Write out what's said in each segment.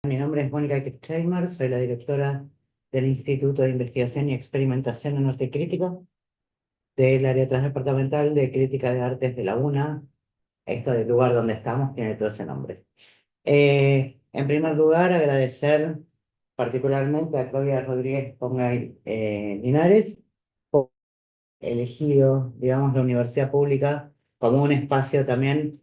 Mi nombre es Mónica Kirchheimer, soy la directora del Instituto de Investigación y Experimentación en Arte Crítico, del área transdepartamental de Crítica de Artes de la UNA. Esto del lugar donde estamos tiene todo ese nombre. En primer lugar, agradecer particularmente a Claudia Rodríguez Pongay Linares por haber elegido, digamos, la universidad pública como un espacio también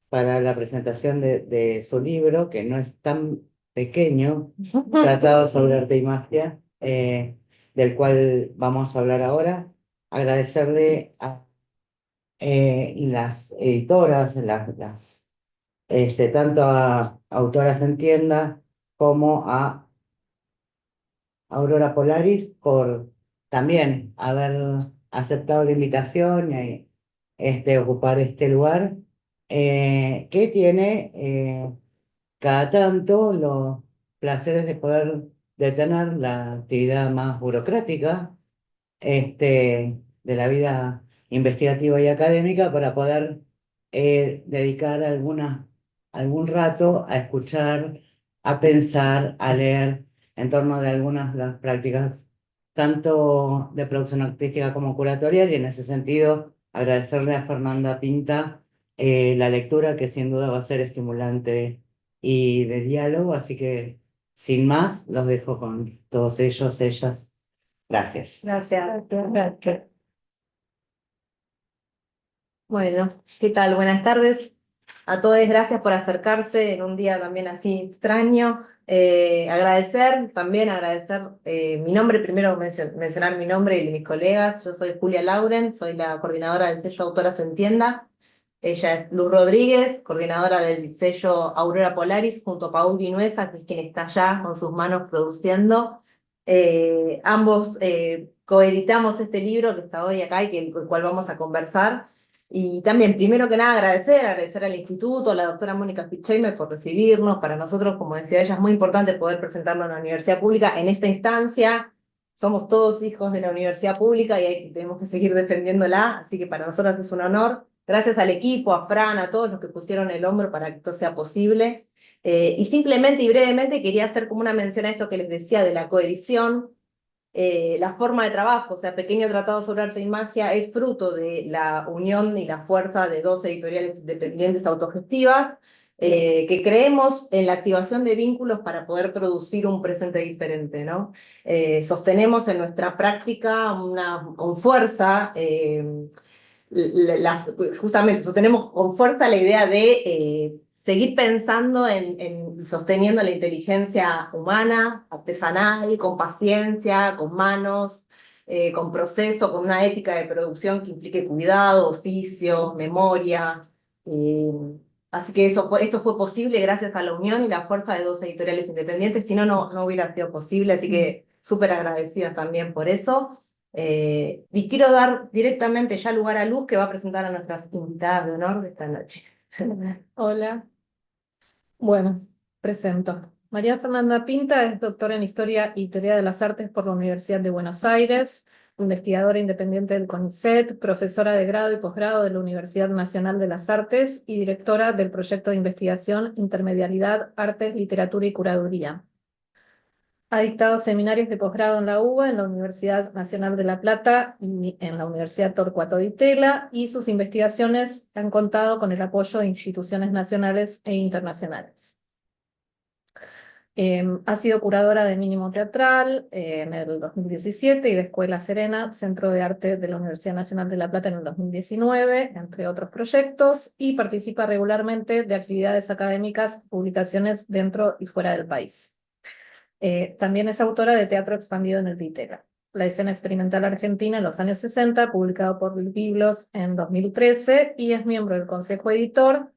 para la presentación de su libro, que no es tan pequeño, Tratado sobre Arte y Magia, del cual vamos a hablar ahora. Agradecerle a las editoras, tanto a Autoras en Tienda como a Aurora Polaris por también haber aceptado la invitación y ocupar este lugar que tiene cada tanto los placeres de poder detener la actividad más burocrática de la vida investigativa y académica para poder dedicar algún rato a escuchar, a pensar, a leer en torno de algunas de las prácticas, tanto de producción artística como curatorial, y en ese sentido agradecerle a Fernanda Pinta la lectura, que sin duda va a ser estimulante y de diálogo, así que sin más, los dejo con todos ellos, ellas. Gracias. Gracias. Gracias. Bueno, ¿qué tal? Buenas tardes a todos. Gracias por acercarse en un día también así extraño. Agradecer mi nombre, primero mencionar mi nombre y el de mis colegas. Yo soy Julia Lauren, soy la coordinadora del sello Autoras en Tienda. Ella es Luz Rodríguez, coordinadora del sello Aurora Polaris, junto a Paul Vinuesa, que es quien está allá con sus manos produciendo. Ambos coeditamos este libro que está hoy acá y el cual vamos a conversar. Y también, primero que nada, agradecer al instituto, a la doctora Mónica Kirchheimer por recibirnos. Para nosotros, como decía ella, es muy importante poder presentarlo en la universidad pública en esta instancia. Somos todos hijos de la universidad pública y tenemos que seguir defendiéndola, así que para nosotros es un honor. Gracias al equipo, a Fran, a todos los que pusieron el hombro para que esto sea posible. Y simplemente y brevemente quería hacer como una mención a esto que les decía de la coedición. La forma de trabajo, o sea, Pequeño Tratado sobre Arte y Magia, es fruto de la unión y la fuerza de dos editoriales independientes autogestivas, que creemos en la activación de vínculos para poder producir un presente diferente, ¿no? Sostenemos en nuestra práctica con fuerza, justamente sostenemos con fuerza la idea de seguir pensando en sosteniendo la inteligencia humana, artesanal, con paciencia, con manos, con proceso, con una ética de producción que implique cuidado, oficio, memoria. eh, Así que esto fue posible gracias a la unión y la fuerza de dos editoriales independientes, si no, no hubiera sido posible, así que súper agradecidas también por eso. Y quiero dar directamente ya lugar a Luz, que va a presentar a nuestras invitadas de honor de esta noche. Hola, bueno, presento. María Fernanda Pinta es doctora en Historia y Teoría de las Artes por la Universidad de Buenos Aires, investigadora independiente del CONICET, profesora de grado y posgrado de la Universidad Nacional de las Artes y directora del proyecto de investigación Intermedialidad, Artes, Literatura y Curaduría. Ha dictado seminarios de posgrado en la UBA, en la Universidad Nacional de La Plata y en la Universidad Torcuato Di Tella, y sus investigaciones han contado con el apoyo de instituciones nacionales e internacionales. Ha sido curadora de Mínimo Teatral en el 2017 y de Escuela Serena, Centro de Arte de la Universidad Nacional de La Plata en el 2019, entre otros proyectos, y participa regularmente de actividades académicas, publicaciones dentro y fuera del país. También es autora de Teatro Expandido en el Ditela, la escena experimental argentina en los años 60, publicado por Biblos en 2013, y es miembro del consejo editor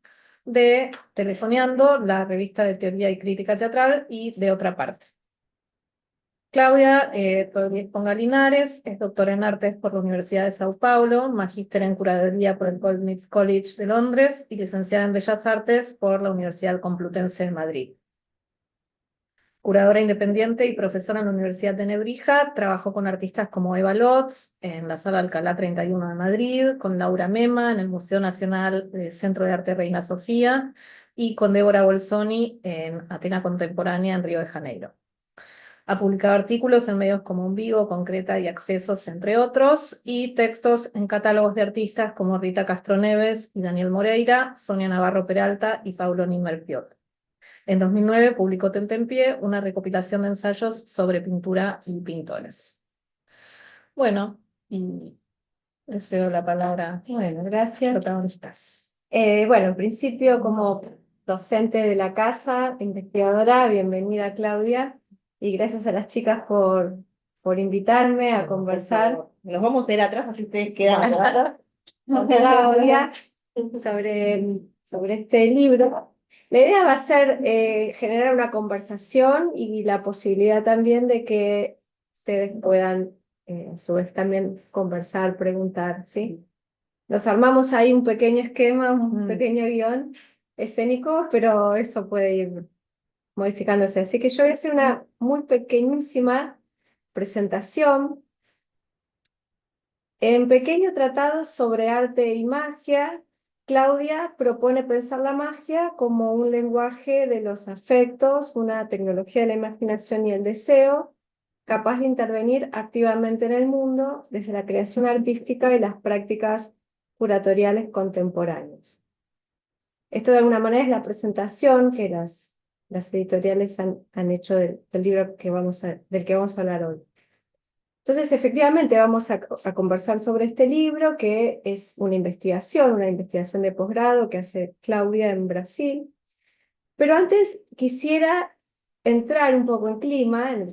de Telefoneando, la revista de teoría y crítica teatral, y de Otra Parte. Claudia Rodríguez Ponga Linares es doctora en artes por la Universidad de Sao Paulo, magíster en curaduría por el Goldsmiths College de Londres y licenciada en Bellas Artes por la Universidad Complutense de Madrid. Curadora independiente y profesora en la Universidad de Nebrija, trabajó con artistas como Eva Lotz en la Sala Alcalá 31 de Madrid, con Laura Mema en el Museo Nacional Centro de Arte Reina Sofía, y con Débora Bolsoni en Atena Contemporánea en Río de Janeiro. Ha publicado artículos en medios como Envigo, Concreta y Accesos, entre otros, y textos en catálogos de artistas como Rita Castro Neves y Daniel Moreira, Sonia Navarro Peralta y Paulo Nimmer-Piot. En 2009 publicó Tentempié, una recopilación de ensayos sobre pintura y pintores. Bueno, y le cedo la palabra Bueno, a los gracias. protagonistas. Bueno, en principio, como docente de la casa, investigadora, bienvenida Claudia, y gracias a las chicas por invitarme a conversar Nos vamos a ir atrás, así ustedes quedan atrás. con Claudia sobre este libro. La idea va a ser generar una conversación y la posibilidad también de que ustedes puedan a su vez también conversar, preguntar, ¿sí? Nos armamos ahí un pequeño esquema, un pequeño guión escénico, pero eso puede ir modificándose. Así que yo voy a hacer una muy pequeñísima presentación en pequeño tratado sobre arte y magia. Claudia propone pensar la magia como un lenguaje de los afectos, una tecnología de la imaginación y el deseo, capaz de intervenir activamente en el mundo desde la creación artística y las prácticas curatoriales contemporáneas. Esto de alguna manera es la presentación que las editoriales han hecho del libro del que vamos a hablar hoy. Entonces, efectivamente, vamos a conversar sobre este libro, que es una investigación de posgrado que hace Claudia en Brasil. Pero antes quisiera entrar un poco en el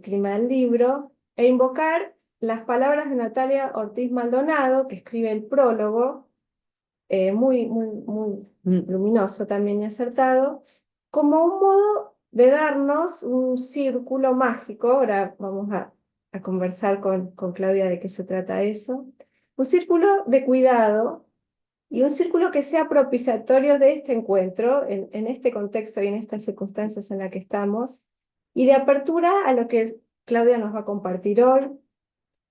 clima del libro, e invocar las palabras de Natalia Ortiz Maldonado, que escribe el prólogo, muy luminoso también y acertado, como un modo de darnos un círculo mágico. Ahora vamos a conversar con Claudia de qué se trata eso. Un círculo de cuidado y un círculo que sea propiciatorio de este encuentro, en este contexto y en estas circunstancias en las que estamos, y de apertura a lo que Claudia nos va a compartir hoy,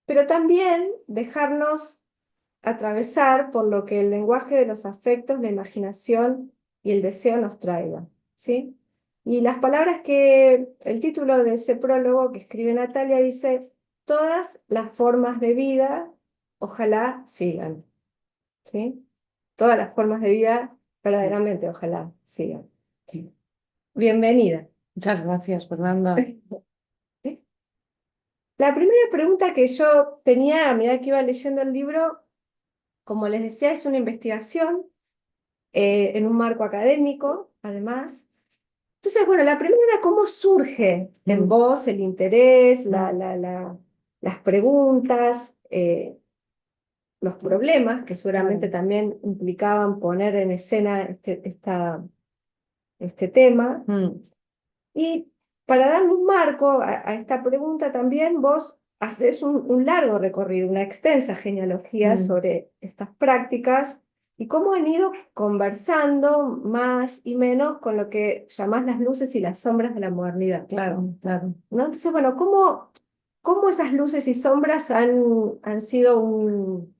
pero también dejarnos atravesar por lo que el lenguaje de los afectos, la imaginación y el deseo nos traiga, ¿sí? Y las palabras el título de ese prólogo que escribe Natalia dice: todas las formas de vida, ojalá sigan, ¿sí? Todas las formas de vida, verdaderamente, ojalá sigan. Sí. Bienvenida. Muchas gracias, Fernanda. La primera pregunta que yo tenía a medida que iba leyendo el libro, como les decía, es una investigación en un marco académico, además. Entonces, bueno, la primera era cómo surge en vos el interés, las preguntas, los problemas que seguramente también implicaban poner en escena este tema. Y para darle un marco a esta pregunta también, vos haces un largo recorrido, una extensa genealogía sobre estas prácticas y cómo han ido conversando más y menos con lo que llamás las luces y las sombras de la modernidad. Claro, claro. ¿No? Entonces, bueno, ¿cómo esas luces y sombras han sido un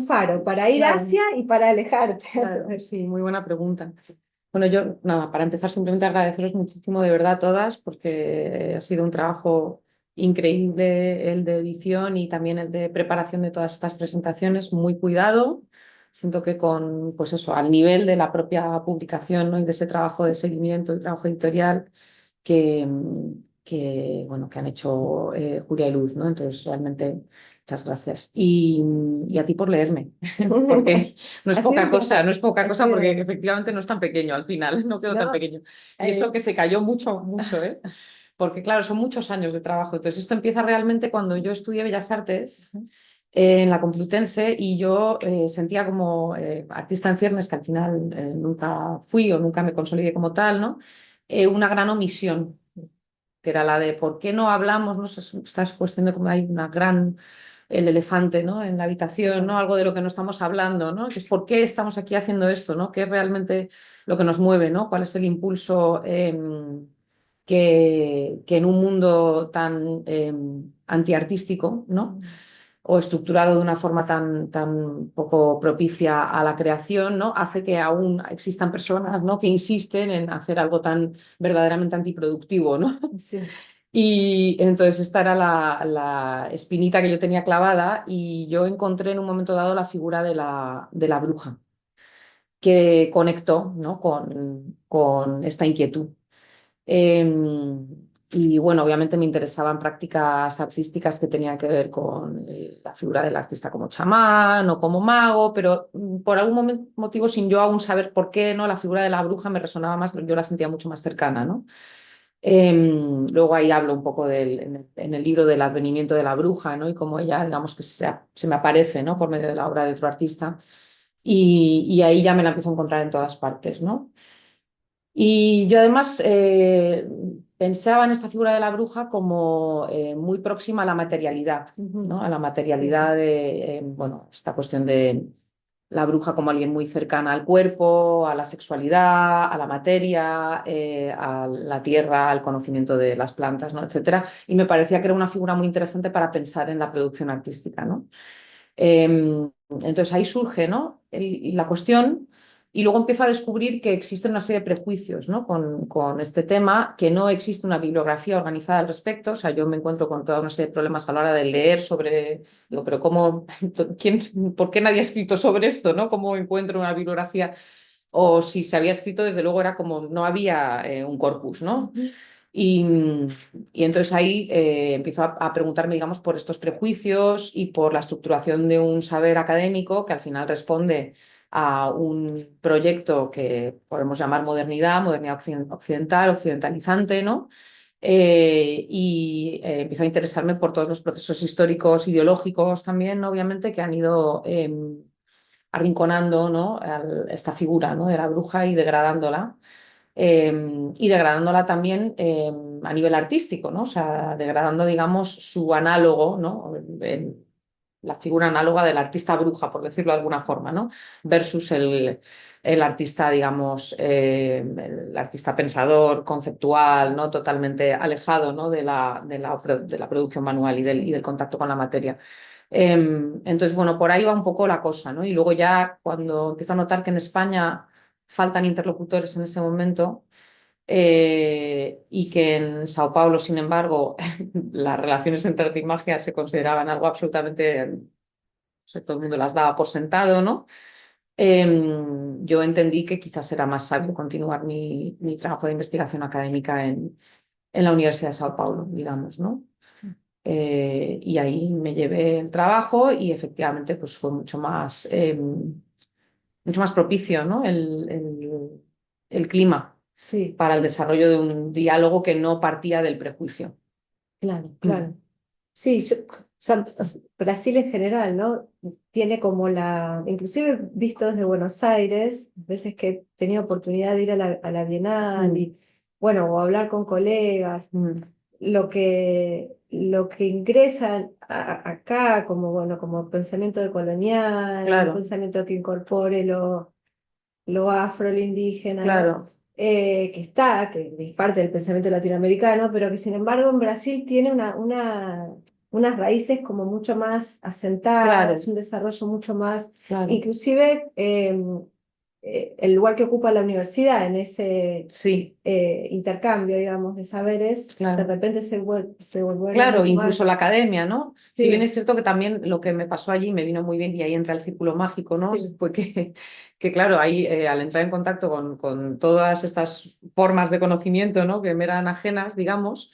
faro para ir hacia y para alejarte? Claro, sí, muy buena pregunta. Bueno, yo, nada, para empezar, simplemente agradeceros muchísimo de verdad a todas, porque ha sido un trabajo increíble el de edición y también el de preparación de todas estas presentaciones, muy cuidado. Siento que pues eso, al nivel de la propia publicación, ¿no? Y de ese trabajo de seguimiento y trabajo editorial que, bueno, que han hecho Julia y Luz, ¿no? Entonces, realmente, muchas gracias. Y a ti por leerme, porque no es poca cosa, no es poca cosa, porque efectivamente no es tan pequeño al final, no quedó tan pequeño. Y eso que se cayó mucho, mucho, ¿eh? Porque claro, son muchos años de trabajo. Entonces, esto empieza realmente cuando yo estudié Bellas Artes en la Complutense, y yo sentía como artista en ciernes, que al final nunca fui o nunca me consolidé como tal, ¿no? Una gran omisión, que era la de por qué no hablamos, ¿no? Esta cuestión de cómo hay una gran, el elefante, ¿no? En la habitación, ¿no? Algo de lo que no estamos hablando, ¿no? Que es por qué estamos aquí haciendo esto, ¿no? ¿Qué es realmente lo que nos mueve, ¿no? ¿Cuál es el impulso que en un mundo tan antiartístico, ¿no? o estructurado de una forma tan poco propicia a la creación, ¿no? Hace que aún existan personas, ¿no? que insisten en hacer algo tan verdaderamente antiproductivo, ¿no? Sí. Y entonces esta era la espinita que yo tenía clavada y yo encontré en un momento dado la figura de la bruja que conectó, ¿no? con esta inquietud. Y bueno, obviamente me interesaban prácticas artísticas que tenían que ver con la figura del artista como chamán o como mago, pero por algún motivo, sin yo aún saber por qué, ¿no? La figura de la bruja me resonaba más, yo la sentía mucho más cercana, ¿no? Luego ahí hablo un poco en el libro del advenimiento de la bruja, ¿no? Y cómo ella, digamos, que se me aparece, ¿no? Por medio de la obra de otro artista. Y ahí ya me la empiezo a encontrar en todas partes, ¿no? Y yo además pensaba en esta figura de la bruja como muy próxima a la materialidad, ¿no? A la materialidad de, bueno, esta cuestión de la bruja como alguien muy cercana al cuerpo, a la sexualidad, a la materia, a la tierra, al conocimiento de las plantas, ¿no? etcétera. Y me parecía que era una figura muy interesante para pensar en la producción artística, ¿no? Entonces ahí surge, ¿no? la cuestión y luego empiezo a descubrir que existen una serie de prejuicios, ¿no? con este tema, que no existe una bibliografía organizada al respecto. O sea, yo me encuentro con toda una serie de problemas a la hora de leer sobre, digo, pero ¿cómo, por qué nadie ha escrito sobre esto, ¿no? ¿Cómo encuentro una bibliografía? O si se había escrito, desde luego era como no había un corpus, ¿no? Y, y entonces ahí empiezo a preguntarme, digamos, por estos prejuicios y por la estructuración de un saber académico que al final responde a un proyecto que podemos llamar modernidad occidental, occidentalizante, ¿no? Empiezo a interesarme por todos los procesos históricos, ideológicos también, ¿no? obviamente, que han ido arrinconando, ¿no? esta figura, ¿no? de la bruja y degradándola y degradándola también a nivel artístico, ¿no? O sea, degradando, digamos, su análogo, ¿no? La figura análoga del artista bruja, por decirlo de alguna forma, ¿no? Versus el artista, digamos, el artista pensador, conceptual, ¿no? Totalmente alejado, ¿no? de la producción manual y del contacto con la materia. Entonces, bueno, por ahí va un poco la cosa, ¿no? Y luego ya cuando empiezo a notar que en España faltan interlocutores en ese momento y que en Sao Paulo, sin embargo, las relaciones entre arte y magia se consideraban algo absolutamente, no sé, todo el mundo las daba por sentado, ¿no? Yo entendí que quizás era más sabio continuar mi trabajo de investigación académica en la Universidad de Sao Paulo, digamos, ¿no? Y ahí me llevé el trabajo y efectivamente pues fue mucho más propicio, ¿no? el clima Sí, para el desarrollo de un diálogo que no partía del prejuicio. claro, Mm. claro. Sí, Brasil en general, ¿no? Tiene como inclusive visto desde Buenos Aires, veces que he tenido oportunidad de ir a la Bienal Mm. y, bueno, o hablar con colegas, Mm. lo que ingresa acá como, bueno, como pensamiento decolonial, un Claro, pensamiento que incorpore lo afro, lo indígena, ¿no? claro, Que es parte del pensamiento latinoamericano, pero que sin embargo en Brasil tiene unas raíces como mucho más asentadas, claro, un desarrollo mucho más, claro. inclusive el lugar que ocupa la universidad en ese Sí, intercambio, digamos, de saberes, de claro. repente se vuelve Claro, mucho incluso la más, academia, ¿no? Si bien es sí, cierto que también lo que me pasó allí me vino muy bien y ahí entra el círculo mágico, ¿no? sí, Fue que claro, ahí al entrar en contacto con todas estas formas de conocimiento, ¿no? Que me eran ajenas, digamos,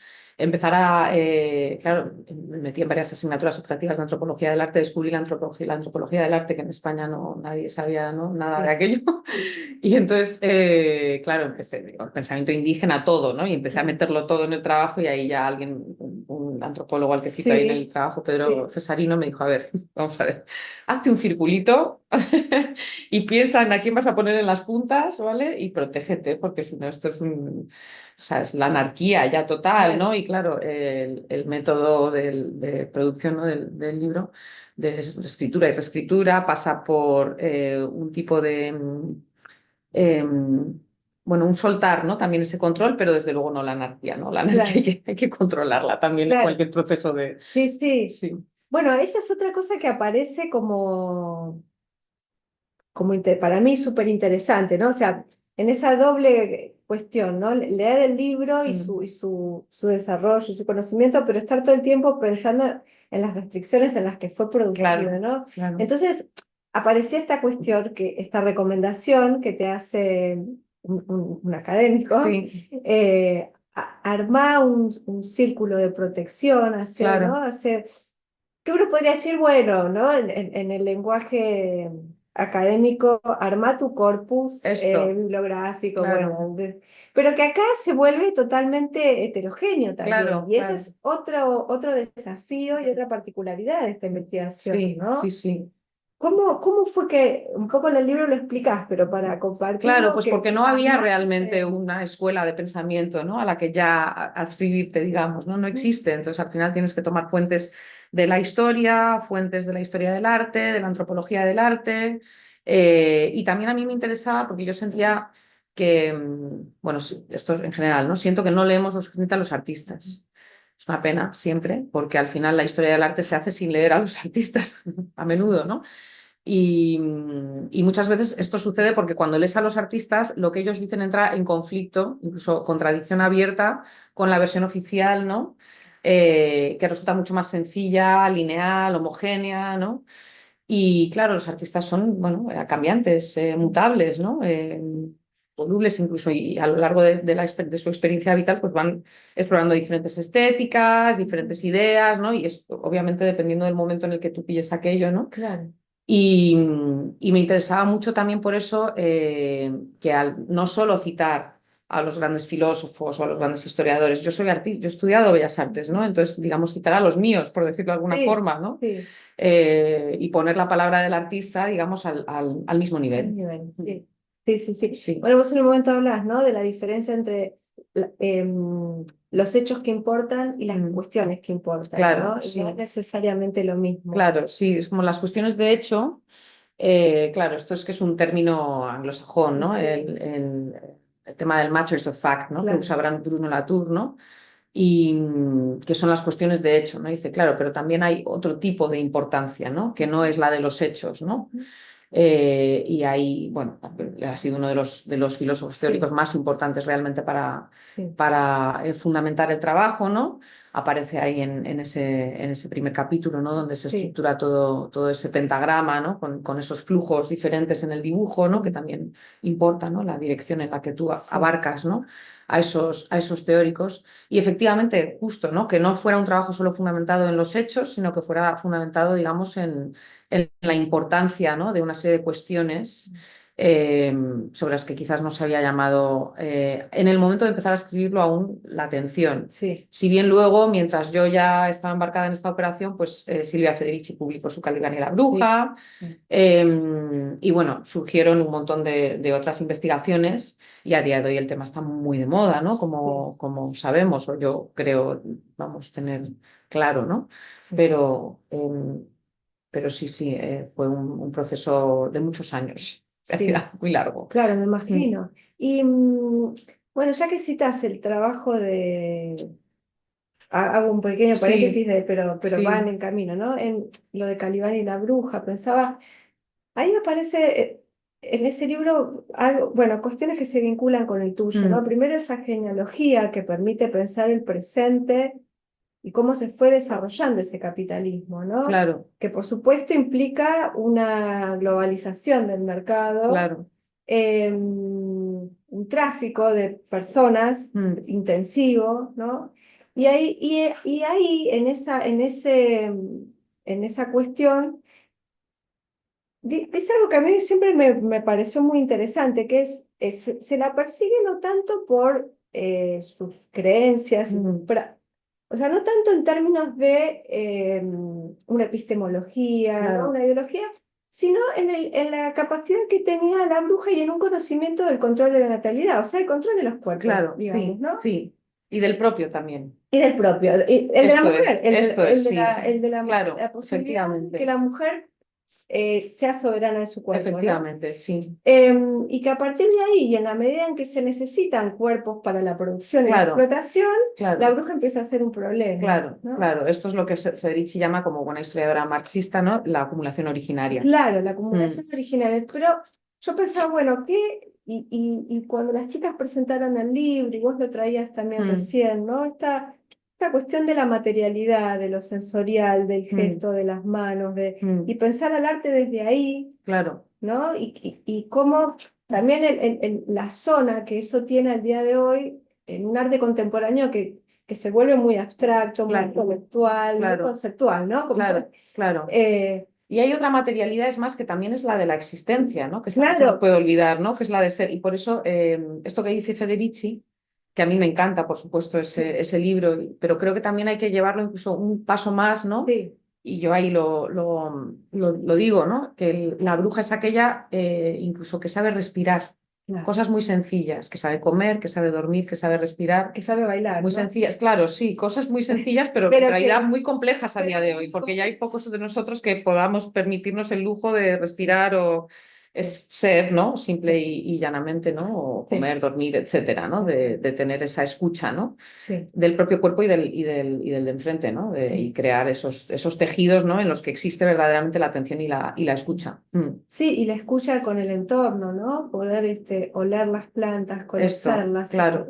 claro, me metí en varias asignaturas optativas de antropología del arte, descubrí la antropología del arte, que en España no, nadie sabía, ¿no? nada de sí, aquello. Y entonces, claro, empecé, digo, el pensamiento indígena, todo, ¿no? Y empecé a meterlo todo en el trabajo y ahí ya un antropólogo al que cito ahí en el sí, trabajo, Pedro sí, Cesarino, me dijo, a ver, vamos a ver, hazte un circulito y piensa en a quién vas a poner en las puntas, ¿vale? Y protégete, porque si no, esto o sea, es la anarquía ya total, ¿no? claro, Y claro, el método de producción, ¿no? del libro, de escritura y reescritura, pasa por un tipo de bueno, un soltar, ¿no? También ese control, pero desde luego no la anarquía, ¿no? La anarquía claro, hay que controlarla también en claro. cualquier proceso de... Sí, sí. Sí. Bueno, esa es otra cosa que aparece para mí súper interesante, ¿no? O sea, en esa doble cuestión, ¿no? Leer el libro y Mm, su desarrollo y su conocimiento, pero estar todo el tiempo pensando en las restricciones en las que fue producido, claro, ¿no? claro. Entonces, aparecía esta cuestión, esta recomendación que te hace un académico, Sí, armar un círculo de protección, hacer, ¿no? claro. Hacer que uno podría decir, bueno, ¿no? En el lenguaje académico, arma tu corpus Esto, bibliográfico, claro, bueno, pero que acá se vuelve totalmente heterogéneo también. claro, Y ese claro. es otro desafío y otra particularidad de esta investigación, Sí, sí, ¿no? sí. ¿Cómo fue que, un poco en el libro lo explicás, pero para Claro, compartirlo, pues que porque no había armás realmente ese... una escuela de pensamiento, ¿no? A la que ya adscribirte, digamos, ¿no? No existe. Entonces, al final tienes que tomar fuentes de la historia, fuentes de la historia del arte, de la antropología del arte. Y también a mí me interesaba porque yo sentía que, bueno, sí, esto es en general, ¿no? Siento que no leemos lo suficiente a los artistas. Es una pena siempre, porque al final la historia del arte se hace sin leer a los artistas, a menudo, ¿no? Y muchas veces esto sucede porque cuando lees a los artistas, lo que ellos dicen entra en conflicto, incluso contradicción abierta, con la versión oficial, ¿no? Que resulta mucho más sencilla, lineal, homogénea, ¿no? Y claro, los artistas son, bueno, cambiantes, mutables, ¿no? Volubles incluso, y a lo largo de su experiencia vital, pues van explorando diferentes estéticas, diferentes ideas, ¿no? Y es obviamente dependiendo del momento en el que tú pilles aquello, ¿no? Claro, Y, y me interesaba mucho también por eso que al no solo citar a los grandes filósofos o a los grandes historiadores, yo soy artista, yo he estudiado Bellas Artes, ¿no? Entonces, digamos, citar a los míos, por decirlo de alguna sí, forma, ¿no? sí. Y poner la palabra del artista, digamos, al mismo Al nivel. nivel, sí. Sí, sí, sí. Sí, Bueno, vos en un momento hablas, ¿no? De la diferencia entre los hechos que importan y las mm, cuestiones que importan, claro, ¿no? Y no es sí, necesariamente lo mismo. claro, sí, es como las cuestiones de hecho. Claro, esto es que es un término anglosajón, ¿no? El tema del matters of fact, ¿no? Que Claro. usa Bruno Latour, ¿no? Y que son las cuestiones de hecho, ¿no? Dice, claro, pero también hay otro tipo de importancia, ¿no? Que no es la de los hechos, ¿no? Y ahí, bueno, ha sido uno de los filósofos Sí, teóricos más importantes realmente sí, para fundamentar el trabajo, ¿no? Aparece ahí en ese primer capítulo, ¿no? Donde se sí. estructura todo ese pentagrama, ¿no? Con esos flujos diferentes en el dibujo, ¿no? Que también importa, ¿no? La dirección en la que tú Sí. abarcas, ¿no? A esos teóricos. Y efectivamente, justo, ¿no? Que no fuera un trabajo solo fundamentado en los hechos, sino que fuera fundamentado, digamos, en la importancia, ¿no? De una serie de cuestiones sobre las que quizás no se había llamado en el momento de empezar a escribirlo aún la atención. Sí. Si bien luego, mientras yo ya estaba embarcada en esta operación, pues Silvia Federici publicó su Calibán y la Sí. Bruja, y bueno, surgieron un montón de otras investigaciones y a día de hoy el tema está muy de moda, ¿no? Sí. Como sabemos, o yo creo, vamos, tener claro, ¿no? Sí. Pero, pero sí, sí, fue un proceso de muchos años, en Sí. realidad, muy largo. Claro, me Mm. imagino. Y bueno, ya que citas el trabajo de, hago un pequeño Sí, paréntesis, pero van sí. en camino, ¿no? En lo de Calibán y la bruja, pensaba, ahí aparece en ese libro algo, bueno, cuestiones que se vinculan con el tuyo, ¿no? Mm, Primero esa genealogía que permite pensar el presente y cómo se fue desarrollando ese capitalismo, ¿no? claro, Que por supuesto implica una globalización del mercado, claro. un tráfico de personas Mm, intensivo, ¿no? Y ahí en esa cuestión, dice algo que a mí siempre me pareció muy interesante, que se la persigue no tanto por sus creencias, mm, o sea, no tanto en términos de una epistemología, ¿no? claro, Una ideología, sino en la capacidad que tenía la bruja y en un conocimiento del control de la natalidad, o sea, el control de los cuerpos, claro, digamos, sí, ¿no? sí. Y del propio también. Y del propio, el de la mujer, Esto es, sí. el de Claro, la posibilidad que efectivamente. la mujer sea soberana de su cuerpo, ¿no? Efectivamente, sí. Y que a partir de ahí, y en la medida en que se necesitan cuerpos para la producción y la Claro, explotación, la claro. bruja empieza a ser un problema, Claro, ¿no? claro. Esto es lo que Federici llama, como buena historiadora marxista, ¿no? La acumulación originaria. Claro, la Mm, acumulación original. Pero yo pensaba, bueno, ¿qué? Y cuando las chicas presentaron el libro, y vos lo traías también mm, recién, ¿no? Esta cuestión de la materialidad, de lo sensorial, del mm, gesto, de las manos, y mm. pensar al arte desde ahí, Claro, ¿no? Y cómo también la zona que eso tiene al día de hoy en un arte contemporáneo que se vuelve muy abstracto, muy claro, intelectual, muy claro, conceptual, ¿no? claro, claro. eh, Y hay otra materialidad, es más, que también es la de la existencia, ¿no? Que esta no se nos claro, puede olvidar, ¿no? Que es la de ser. Y por eso, esto que dice Federici, que a mí me encanta, por supuesto, ese libro, pero creo que también hay que llevarlo incluso un paso más, ¿no? sí, Y yo ahí lo digo, ¿no? Que la bruja es aquella incluso que sabe respirar, claro, cosas muy sencillas, que sabe comer, que sabe dormir, que sabe respirar, que sabe bailar, muy ¿no? sencillas, claro, sí, cosas muy sencillas, pero en Pero realidad que, muy complejas a día de hoy, porque ya hay pocos de nosotros que podamos permitirnos el lujo de respirar o sí, es ser, ¿no? Simple y llanamente, ¿no? O sí, comer, dormir, etcétera, ¿no? De tener esa escucha, ¿no? sí, Del propio cuerpo y del de enfrente, ¿no? Y sí. crear esos tejidos, ¿no? En los que existe verdaderamente la atención y la escucha. Sí, y la escucha con el entorno, ¿no? Poder oler las plantas, Esto, conocerlas, claro,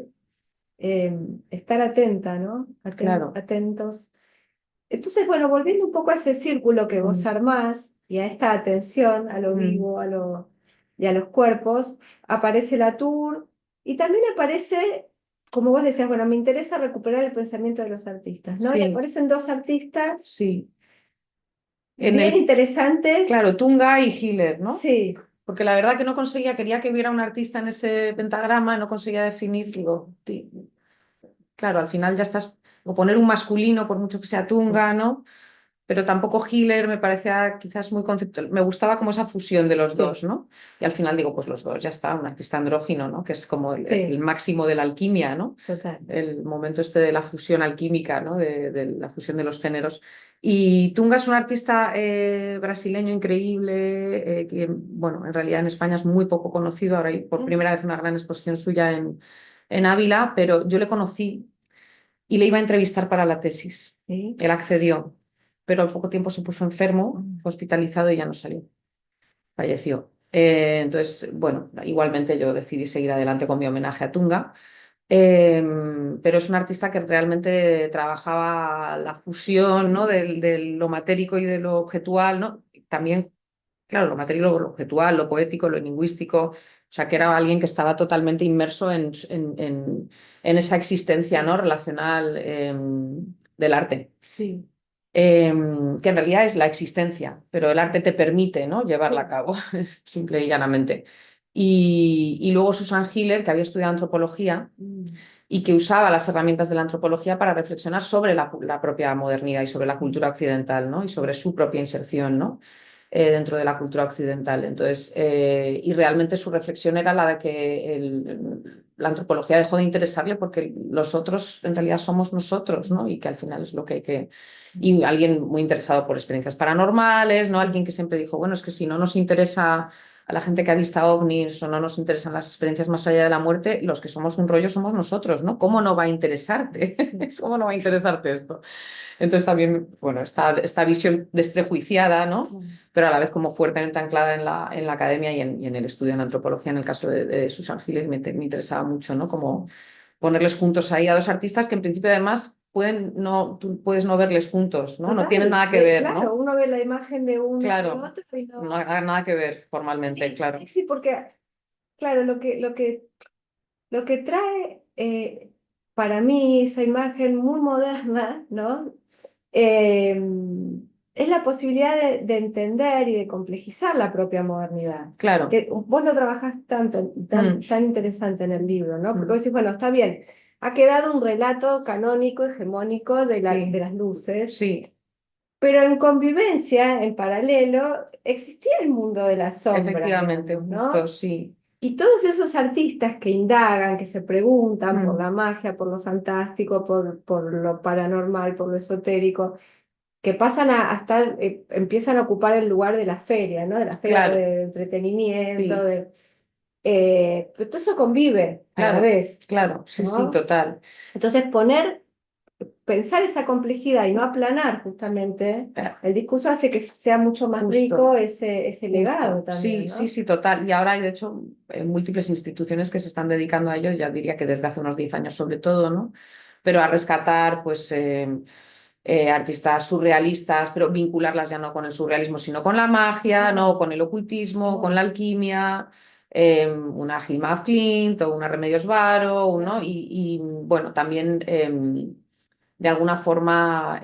estar atenta, ¿no? claro. Atentos. Entonces, bueno, volviendo un poco a ese círculo que vos Mm, armás y a esta atención a lo mm, vivo, y a los cuerpos, aparece la tour y también aparece, como vos decías, bueno, me interesa recuperar el pensamiento de los artistas, ¿no? Y sí, aparecen dos artistas sí. En bien el, interesantes, claro, Tunga y Hiller, ¿no? sí, Porque la verdad que no conseguía, quería que hubiera un artista en ese pentagrama, no conseguía definir, digo, claro, al final ya estás, o poner un masculino, por mucho que sea Tunga, ¿no? Pero tampoco Hiller me parecía quizás muy conceptual. Me gustaba como esa fusión de los sí, dos, ¿no? Y al final digo, pues los dos, ya está, un artista andrógino, ¿no? Que es como el sí, máximo de la alquimia, ¿no? total. El momento este de la fusión alquímica, ¿no? De la fusión de los géneros. Y Tunga es un artista brasileño increíble, que, bueno, en realidad en España es muy poco conocido. Ahora hay por Mm, primera vez una gran exposición suya en Ávila, pero yo le conocí y le iba a entrevistar para la tesis. sí. Él accedió, pero al poco tiempo se puso enfermo, Mm. hospitalizado y ya no salió, falleció. Entonces, bueno, igualmente yo decidí seguir adelante con mi homenaje a Tunga, eh, pero es un artista que realmente trabajaba la fusión, ¿no? de lo matérico y de lo objetual, ¿no? También, claro, lo matérico, lo objetual, lo poético, lo lingüístico, o sea, que era alguien que estaba totalmente inmerso en esa existencia, ¿no? Sí, Relacional, del arte. sí. Que en realidad es la existencia, pero el arte te permite, ¿no? Llevarla a Mm, cabo, simple y llanamente. Y luego Susan Hiller, que había estudiado antropología mm, y que usaba las herramientas de la antropología para reflexionar sobre la propia modernidad y sobre la cultura occidental, ¿no? Y sobre su propia inserción, ¿no? Dentro de la cultura occidental. Entonces, y realmente su reflexión era la de que la antropología dejó de interesarle porque los otros en realidad somos nosotros, ¿no? Y que al final es lo que hay que... Y alguien muy interesado por experiencias paranormales, ¿no? sí, Alguien que siempre dijo, bueno, es que si no nos interesa a la gente que ha visto ovnis o no nos interesan las experiencias más allá de la muerte, los que somos un rollo somos nosotros, ¿no? ¿Cómo no va a interesarte? sí. ¿Cómo no va a interesarte esto? Entonces también, bueno, esta visión desprejuiciada, ¿no? Mm. Pero a la vez como fuertemente anclada en la academia y en el estudio en antropología, en el caso de Susan Gilles, me interesaba mucho, ¿no? Como ponerles juntos ahí a dos artistas que en principio además tú puedes no verles juntos, ¿no? No tienen Total, nada que ver, claro, ¿no? uno ve la imagen de uno y de Claro, otro y no no. haga nada que ver formalmente, Sí, claro. sí, porque, claro, lo que trae para mí esa imagen muy moderna, ¿no? Eh, es la posibilidad de entender y de complejizar la propia modernidad. Claro. Que vos lo trabajás tanto y Mm, tan interesante en el libro, ¿no? Porque mm, vos decís, bueno, está bien, ha quedado un relato canónico, hegemónico de sí, las luces. sí, Pero en convivencia, en paralelo, existía el mundo de las sombras, efectivamente, digamos, justo, ¿no? sí. Y todos esos artistas que indagan, que se preguntan por Mm, la magia, por lo fantástico, por lo paranormal, por lo esotérico, que pasan a estar, empiezan a ocupar el lugar de la feria, ¿no? De la feria Claro, de entretenimiento, sí, pero todo eso convive a la claro, vez, claro, sí, sí, ¿no? total. Entonces pensar esa complejidad y no aplanar justamente el discurso hace que sea mucho más rico Justo. ese legado Justo, también, sí, sí, ¿no? sí, total. Y ahora hay, de hecho, múltiples instituciones que se están dedicando a ello, ya diría que desde hace unos 10 años sobre todo, ¿no? Pero a rescatar, pues, artistas surrealistas, pero vincularlas ya no con el surrealismo, sino con la magia, ¿no? Con el ocultismo, con la alquimia, una Hilma af Klint o una Remedios Varo, ¿no? Bueno, también de alguna forma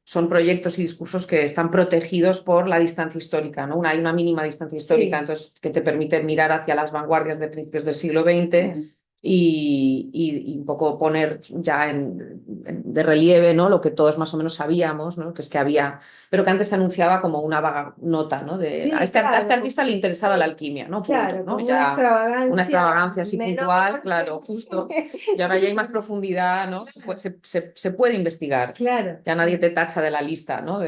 son proyectos y discursos que están protegidos por la distancia histórica, ¿no? Hay una mínima distancia histórica, Sí. entonces, que te permite mirar hacia las vanguardias de principios del siglo XX y un poco poner ya de relieve, ¿no? Lo que todos más o menos sabíamos, ¿no? Que es que había, pero que antes se anunciaba como una vaga nota, ¿no? A Sí, este claro, artista le interesaba la alquimia, ¿no? Punto, claro, ¿no? como una Ya una extravagancia extravagancia así puntual, menor. claro, justo. Y ahora ya hay más profundidad, ¿no? Se puede investigar. Claro. Ya nadie te tacha de la lista, ¿no?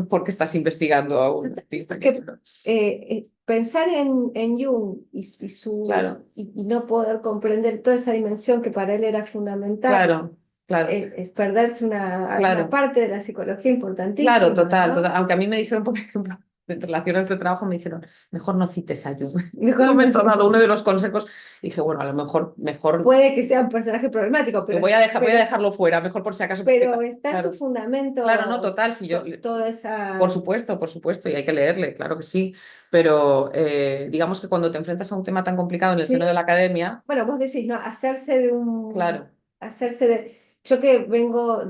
Porque estás investigando a un Total, artista. es que pensar en Jung Claro, y no poder comprender toda esa dimensión que para él era fundamental, claro, claro, es perderse una claro, parte de la psicología claro, importantísima, total, ¿no? total. Aunque a mí me dijeron, por ejemplo, en relaciones de trabajo, me dijeron, mejor no cites a Jung. En un Mejor momento no. dado, uno de los consejos, dije, bueno, a lo mejor Puede que sea un personaje problemático, voy a dejarlo fuera, mejor por si acaso, porque, pero está en tu claro, claro, no, fundamento total, si yo, toda esa... por supuesto, y hay que leerle, claro que sí, pero digamos que cuando te enfrentas a un tema tan complicado en el seno de la Sí. academia, Bueno, vos decís, ¿no? claro, Hacerse de, yo que vengo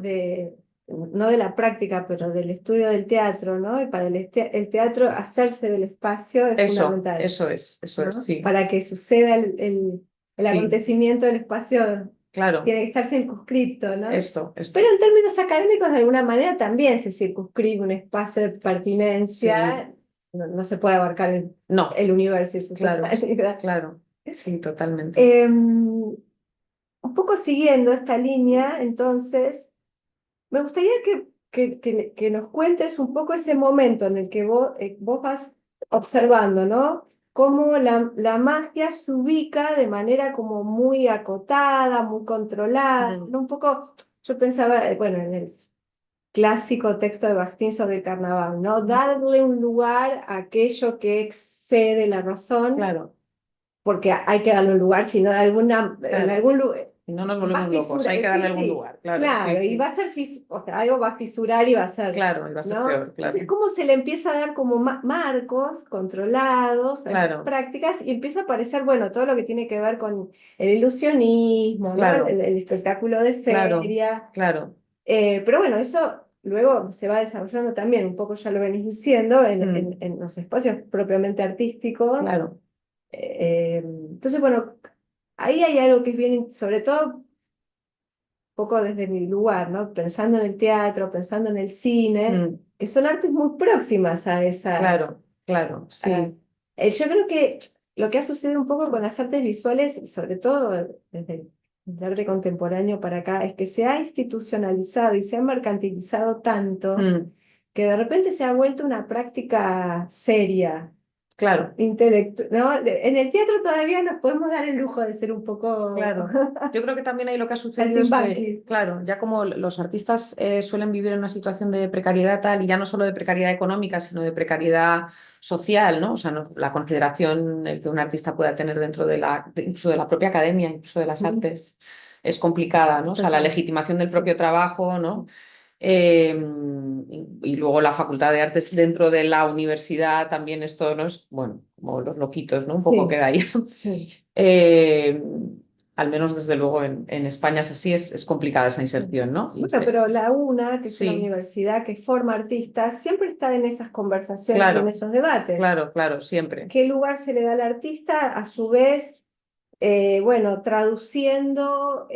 no de la práctica, pero del estudio del teatro, ¿no? Y para el teatro, hacerse del espacio es fundamental, eso es, ¿no? sí, Para que suceda el sí, acontecimiento del espacio, claro, tiene que estar circunscripto, ¿no? Pero esto, en términos académicos, de alguna manera, también se circunscribe un espacio de sí, pertinencia, no se puede abarcar no, el universo y su claro, totalidad. claro, sí, totalmente. Em, un poco siguiendo esta línea, entonces, me gustaría que nos cuentes un poco ese momento en el que vos vas observando, ¿no? Cómo la magia se ubica de manera como muy acotada, muy controlada, Mm, ¿no? Un poco, yo pensaba, bueno, en el clásico texto de Bakhtin sobre el carnaval, ¿no? Darle un lugar a aquello que excede la razón, claro, porque hay que darle un lugar, sino en claro, algún lugar y no nos va a volvemos locos, fisurar, hay que darle sí, algún sí, lugar, claro, claro, sí, y va sí, a ser, o sea, algo va a fisurar y va a ser, claro, y va a ser ¿no? peor, claro, Entonces, ¿cómo se le empieza a dar como marcos controlados a esas claro, prácticas y empieza a aparecer, bueno, todo lo que tiene que ver con el ilusionismo, ¿no? claro, El espectáculo de claro, feria, claro, pero bueno, eso luego se va desarrollando también, un poco ya lo venís diciendo, mm, en los espacios propiamente artísticos. claro, Entonces, bueno, ahí hay algo que es bien, sobre todo poco desde mi lugar, ¿no? Pensando en el teatro, pensando en el cine, mm, que son artes muy próximas a esas. claro, claro, a- sí, yo creo que lo que ha sucedido un poco con las artes visuales, y sobre todo desde el arte contemporáneo para acá, es que se ha institucionalizado y se ha mercantilizado tanto mm, que de repente se ha vuelto una práctica seria, claro. ¿no? En el teatro todavía nos podemos dar el lujo de ser un poco Claro, yo creo que también ahí lo que ha sucedido es que, saltimbanqui. claro, ya como los artistas suelen vivir en una situación de precariedad tal, y ya no solo de precariedad económica, sino de precariedad social, ¿no? O sea, la consideración que un artista pueda tener dentro incluso de la propia academia, incluso de las artes, es complicada, ¿no? O sea, la Total. legitimación del Sí. propio trabajo, ¿no? Eh, y luego la Facultad de Artes dentro de la universidad también esto, ¿no? Es, bueno, como los loquitos, ¿no? Un poco Sí, queda ahí. sí. Eh, Al menos desde luego en España es así, es complicada esa inserción, ¿no? Bueno, pero la UNA, que es una Sí, universidad que forma artistas, siempre está en esas conversaciones y en claro, esos debates. claro, claro, siempre. ¿Qué lugar se le da al artista? A su vez, bueno, traduciendo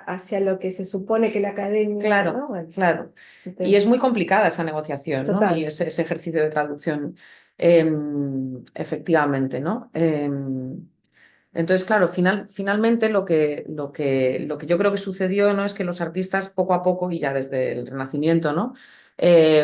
hacia lo que se supone que la academia, Claro, ¿no? Bueno, claro. Y este, es muy complicada esa negociación, ¿no? Y total. ese ejercicio de traducción, efectivamente, ¿no? Entonces, claro, finalmente lo que yo creo que sucedió, ¿no? Es que los artistas poco a poco, y ya desde el Renacimiento, ¿no?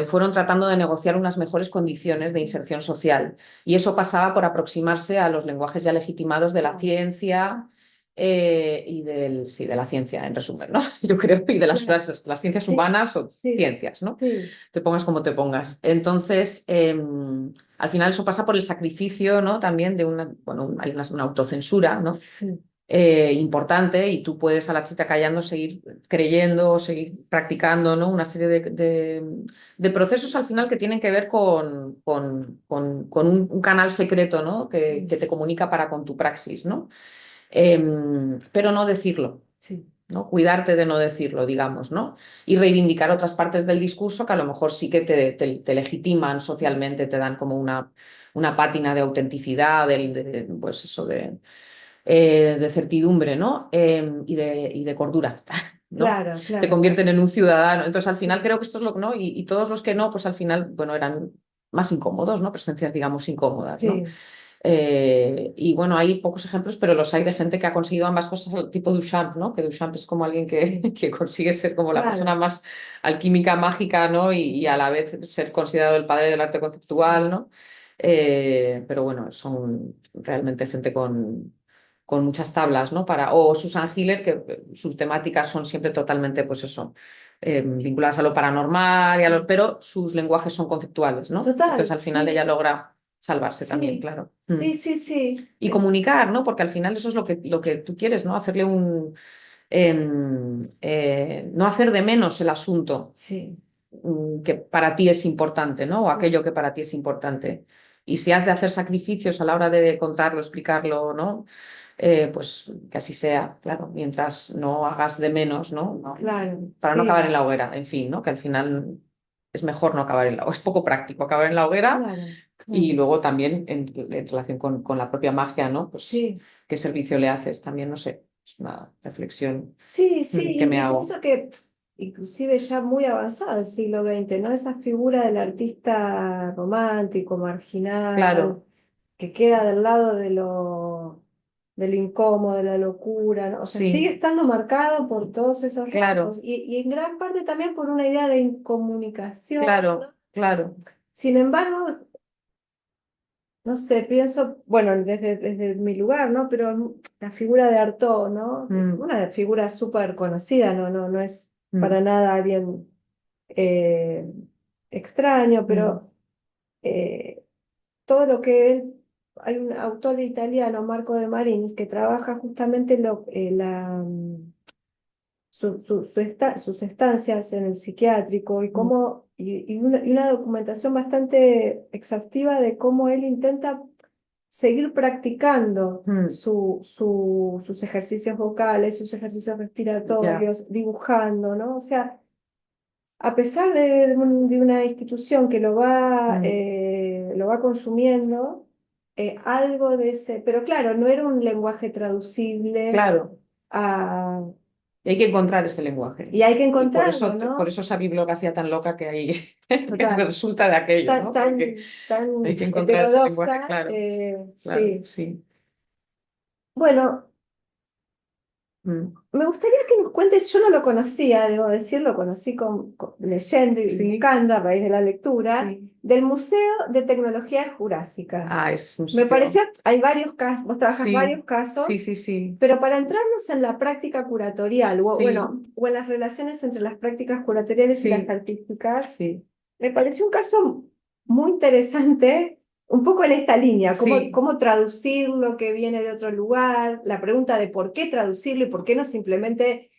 Fueron tratando de negociar unas mejores condiciones de inserción social. Y eso pasaba por aproximarse a los lenguajes ya legitimados de la ciencia y sí, de la ciencia, en resumen, ¿no? Yo creo, y de Claro. las ciencias Sí, humanas o sí, ciencias, ¿no? sí, Te pongas como te pongas. Entonces, al final eso pasa por el sacrificio, ¿no? También de bueno, hay una autocensura, ¿no? sí, Importante, y tú puedes a la chita callando seguir creyendo, seguir practicando, ¿no? Una serie de procesos al final que tienen que ver con un canal secreto, ¿no? Que te comunica para con tu praxis, ¿no? Pero no decirlo. sí. ¿No? Cuidarte de no decirlo, digamos, ¿no? Y reivindicar otras partes del discurso que a lo mejor sí que te legitiman socialmente, te dan como una pátina de autenticidad, pues eso, de certidumbre, ¿no? Y de cordura, ¿no? Claro, Te claro. convierten en un ciudadano. Entonces, al final Sí, creo que esto es lo que, ¿no? Y todos los que no, pues al final, bueno, eran más incómodos, ¿no? Presencias, digamos, incómodas, ¿no? sí, Y bueno, hay pocos ejemplos, pero los hay de gente que ha conseguido ambas cosas, tipo Duchamp, ¿no? Que Duchamp es como alguien que, sí, que consigue ser como la persona claro. más alquímica, mágica, ¿no? Y a la vez ser considerado el padre del arte conceptual, Sí, ¿no? Pero bueno, son realmente gente con muchas tablas, ¿no? O Susan Hiller, que sus temáticas son siempre totalmente, pues eso, vinculadas a lo paranormal, pero sus lenguajes son conceptuales, ¿no? Entonces total, al final ella sí, logra salvarse también, sí, claro. sí, sí, sí. Y comunicar, ¿no? Porque al final eso es lo que tú quieres, ¿no? No hacer de menos el asunto Sí, que para ti es importante, ¿no? O claro, aquello que para ti es importante. Y si has de hacer sacrificios a la hora de contarlo, explicarlo, ¿no? Pues que así sea, claro, mientras no hagas de menos, ¿no? claro, Para no acabar sí, en la hoguera, en fin, ¿no? Que al final es mejor no acabar en la hoguera, es poco práctico acabar en la hoguera. claro, Y claro. luego también en relación con la propia magia, ¿no? Pues Sí, qué servicio le haces también, no sé, es una reflexión sí, sí, que me y hago. pienso que inclusive ya muy avanzado el siglo XX, ¿no? Esa figura del artista romántico, marginal, Claro, que queda del lado de lo incómodo, de la locura, ¿no? O sea, sigue sí, estando marcado por todos esos rasgos claro, y en gran parte también por una idea de incomunicación, ¿no? claro, claro. Sin embargo, no sé, pienso, bueno, desde mi lugar, ¿no? Pero la figura de Artaud, ¿no? Mm, Una figura súper conocida, no es mm, para nada alguien eh, extraño, mm, pero todo lo que él, hay un autor italiano, Marco de Marinis, que trabaja justamente sus estancias en el psiquiátrico y mm, cómo, y una documentación bastante exhaustiva de cómo él intenta seguir practicando mm, sus ejercicios vocales, sus ejercicios ya, respiratorios, dibujando, ¿no? O sea, a pesar de una institución que mm, lo va consumiendo, algo de ese, pero claro, no era un lenguaje traducible claro. a, Y hay que encontrar ese lenguaje. y hay que Y por encontrarlo, eso, por ¿no? eso esa bibliografía tan loca que hay que Total, resulta de aquello, tan, ¿no? Porque tan hay que encontrar ese lenguaje, heterodoxa, claro, claro, sí. sí. Bueno, Mm, me gustaría que nos cuentes, yo no lo conocía, debo decir, lo conocí leyendo y sí, buscando a raíz de la lectura, sí. del Museo de Tecnología Jurásica. Ah, es un Me sitio. pareció, hay varios casos, vos trabajas Sí, varios sí, casos, sí, sí, pero para entrarnos en la práctica curatorial, sí, bueno, o en las relaciones entre las prácticas curatoriales y las sí, artísticas, sí, me pareció un caso muy interesante, un poco en esta línea, sí, cómo traducir lo que viene de otro lugar, la pregunta de por qué traducirlo y por qué no simplemente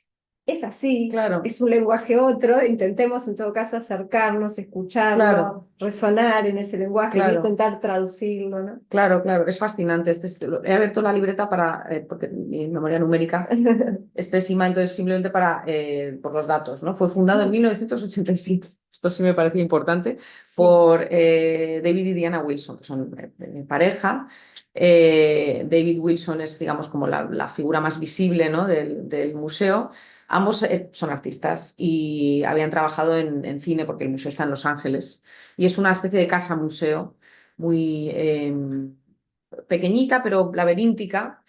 es así, claro, es un lenguaje otro, intentemos en todo caso acercarnos, claro, escucharlo, resonar en ese lenguaje y claro, intentar traducirlo, ¿no? claro, claro, es fascinante. He abierto la libreta porque mi memoria numérica es pésima, entonces simplemente por los datos, ¿no? Fue fundado en 1987, esto sí me parecía importante, Sí, por David y Diana Wilson, que son pareja. David Wilson es, digamos, como la figura más visible, ¿no? del museo. Ambos son artistas y habían trabajado en cine porque el museo está en Los Ángeles y es una especie de casa museo muy pequeñita pero laberíntica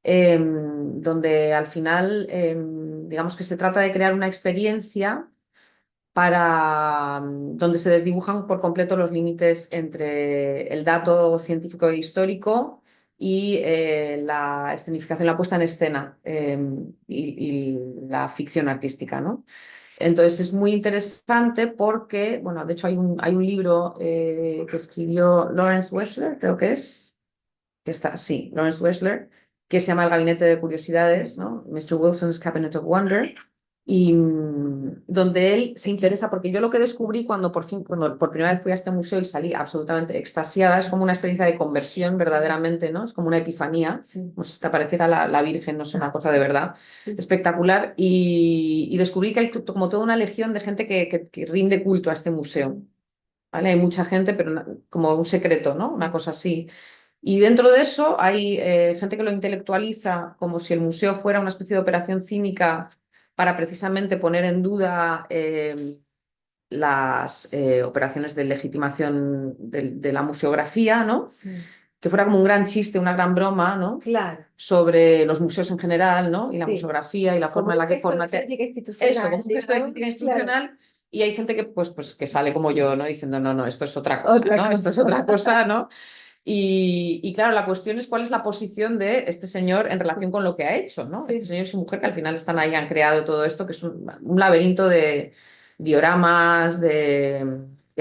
donde al final, digamos que se trata de crear una experiencia donde se desdibujan por completo los límites entre el dato científico e histórico y la escenificación, la puesta en escena y la ficción artística, ¿no? Entonces es muy interesante porque, bueno, de hecho hay un libro que escribió Lawrence Weschler, creo que está, sí, Lawrence Weschler, que se llama El Gabinete de Curiosidades, ¿no? Mr. Wilson's Cabinet of Wonder, y donde él se interesa, porque yo lo que descubrí cuando por primera vez fui a este museo y salí absolutamente extasiada, es como una experiencia de conversión verdaderamente, ¿no? Es como una epifanía, como si te apareciera la Virgen, no sé, una cosa de verdad espectacular, y descubrí que hay como toda una legión de gente que rinde culto a este museo. ¿Vale? Hay mucha gente, pero como un secreto, ¿no? Una cosa así. Y dentro de eso hay gente que lo intelectualiza como si el museo fuera una especie de operación cínica para precisamente poner en duda las operaciones de legitimación de la museografía, ¿no? Sí, Que fuera como un gran chiste, una gran broma, ¿no? claro, Sobre los museos en general, ¿no? Y la sí. museografía y la Como forma en un la que gesto de formate crítica eso, institucional, como un gesto de digamos, crítica claro. institucional. Y hay gente que, pues, que sale como yo, ¿no? Diciendo, no, no, esto es otra cosa, Otra ¿no? Esto es cosa. otra cosa, ¿no? Y claro, la cuestión es cuál es la posición de este señor en relación con lo que ha hecho, ¿no? Este Sí, señor y su mujer que al final están ahí, han creado todo esto, que es un laberinto de dioramas, de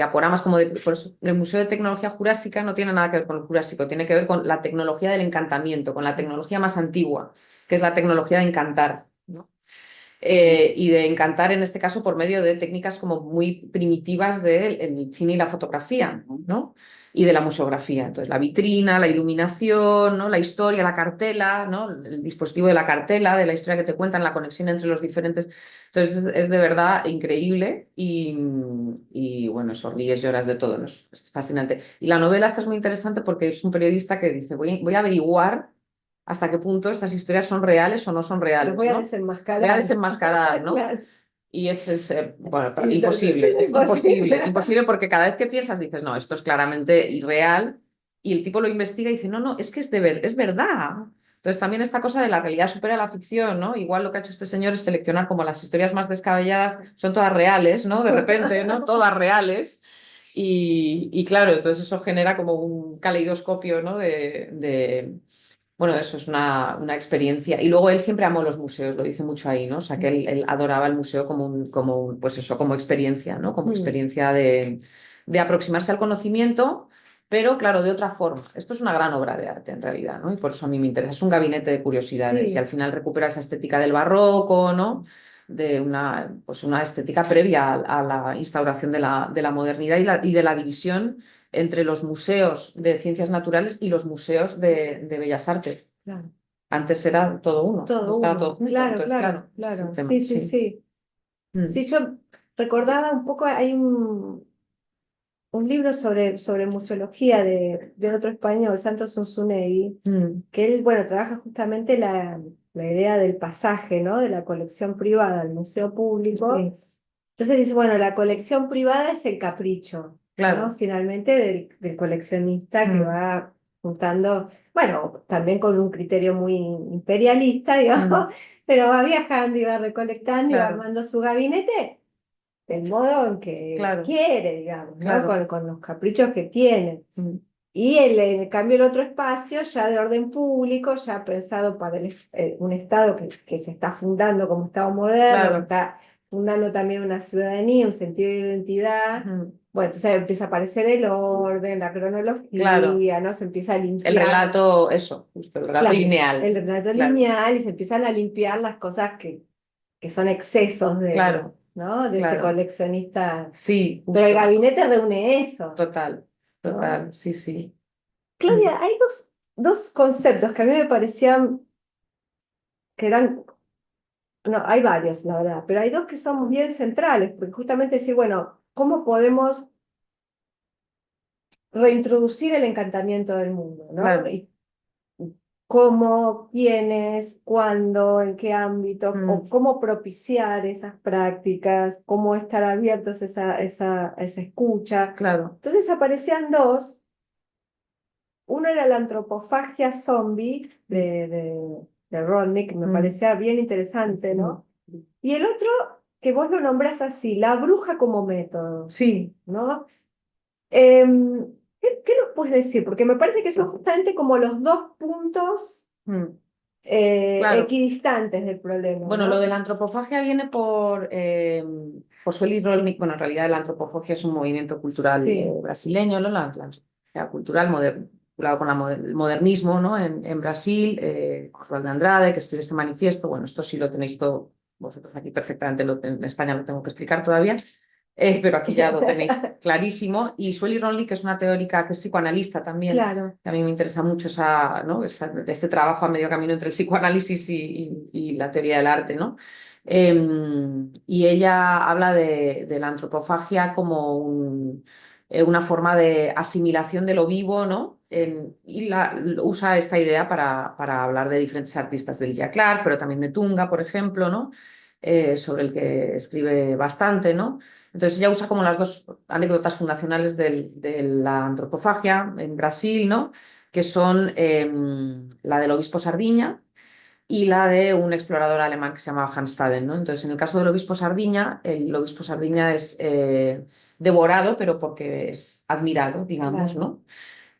aporamas, por eso el Museo de Tecnología Jurásica no tiene nada que ver con el Jurásico, tiene que ver con la tecnología del encantamiento, con la tecnología más antigua, que es la tecnología de encantar, ¿no? Y de encantar en este caso por medio de técnicas como muy primitivas del cine y la fotografía, ¿no? Y de la museografía. Entonces, la vitrina, la iluminación, ¿no? La historia, la cartela, ¿no? El dispositivo de la cartela, de la historia que te cuentan, la conexión entre los diferentes. Entonces, es de verdad increíble y bueno, eso, ríes, lloras de todo, ¿no? Es fascinante. Y la novela esta es muy interesante porque es un periodista que dice, voy a averiguar hasta qué punto estas historias son reales o no son los reales, voy a ¿no? Voy a desenmascarar. desenmascarar, ¿no? Claro. Y bueno, Y entonces, imposible, es imposible, imposible. imposible porque cada vez que piensas dices, no, esto es claramente irreal y el tipo lo investiga y dice, no, no, es que es verdad. Entonces también esta cosa de la realidad supera la ficción, ¿no? Igual lo que ha hecho este señor es seleccionar como las historias más descabelladas, son todas reales, ¿no? De repente, ¿no? Todas reales. Y claro, entonces eso genera como un caleidoscopio, ¿no? Bueno, eso es una experiencia. Y luego él siempre amó los museos, lo dice mucho ahí, ¿no? O sea, que él adoraba el museo pues eso, como experiencia, ¿no? Como Mm, experiencia de aproximarse al conocimiento, pero claro, de otra forma. Esto es una gran obra de arte en realidad, ¿no? Y por eso a mí me interesa. Es un gabinete de curiosidades y al sí, final recupera esa estética del barroco, ¿no? De pues una estética previa a la instauración de la modernidad y de la división entre los museos de ciencias naturales y los museos de bellas artes. claro. Antes era todo uno, no Todo estaba todo uno. junto. Claro, Entonces, claro, claro, ese es el claro. tema, Sí, sí, sí. sí. Mm, Sí, yo recordaba un poco, hay un libro sobre museología de otro español, Santos Unzunegui, mm, que él, bueno, trabaja justamente la idea del pasaje, ¿no? De la colección privada al museo público. sí, Entonces dice, bueno, la colección privada es el capricho, ¿no? claro. Finalmente del coleccionista que Mm, va juntando, bueno, también con un criterio muy imperialista, mm, digamos, pero va viajando y va recolectando y va claro, armando su gabinete del modo en que claro, quiere, digamos, ¿no? claro. Con los caprichos que tiene. Mm, Y en cambio el otro espacio, ya de orden público, ya pensado para un Estado que se está fundando como Estado moderno, que claro. está fundando también una ciudadanía, un sentido de identidad. Ujú, Bueno, entonces empieza a aparecer el orden, la claro. cronología, ¿no? Se empieza a El limpiar, relato, eso, justo, el relato claro, lineal. el retrato Claro, lineal y se empiezan a limpiar las cosas que son excesos claro, ¿no? De ese claro. coleccionista. Sí, Pero el justo. gabinete reúne eso, Total, ¿no? total, sí, sí. Mm, Claudia, hay dos conceptos que a mí me parecían que eran, no, hay varios, la verdad, pero hay dos que son bien centrales, porque justamente decir, bueno, ¿cómo podemos reintroducir el encantamiento del mundo, ¿no? claro. Y cómo, quiénes, cuándo, en qué ámbito, o Mm, cómo propiciar esas prácticas, cómo estar abiertos a esa escucha. claro. Entonces aparecían dos. Uno era la antropofagia zombie Mm, de Rolnik, me Mm. parecía bien interesante, ¿no? Y el otro, que vos lo nombrás así, la bruja como método, Sí. ¿no? ¿Qué nos puedes decir? Porque me parece que son justamente como los dos puntos Mm. Claro. equidistantes del problema, Bueno, ¿no? lo de la antropofagia viene por Sueli Rolnik. Bueno, en realidad la antropofagia es un movimiento cultural Sí. brasileño, ¿no? La antropología cultural vinculado con el modernismo, ¿no? En Brasil, Oswald de Andrade, que escribe este manifiesto. Bueno, esto sí lo tenéis todo vosotros aquí perfectamente, en España lo tengo que explicar todavía, pero aquí ya lo tenéis clarísimo. Y Sueli Rolnik, que es una teórica que es psicoanalista también, Claro. que a mí me interesa mucho ¿no? Este trabajo a medio camino entre el psicoanálisis y la teoría del arte, ¿no? Y ella habla de la antropofagia como una forma de asimilación de lo vivo, ¿no? Usa esta idea para hablar de diferentes artistas, de Lilia Clark, pero también de Tunga, por ejemplo, ¿no? Sobre el que escribe bastante, ¿no? Entonces ella usa como las dos anécdotas fundacionales de la antropofagia en Brasil, ¿no? Que son la del obispo Sardiña y la de un explorador alemán que se llamaba Hans Staden, ¿no? Entonces, en el caso del obispo Sardiña, el obispo Sardiña es devorado, pero porque es admirado, digamos, Claro. ¿no?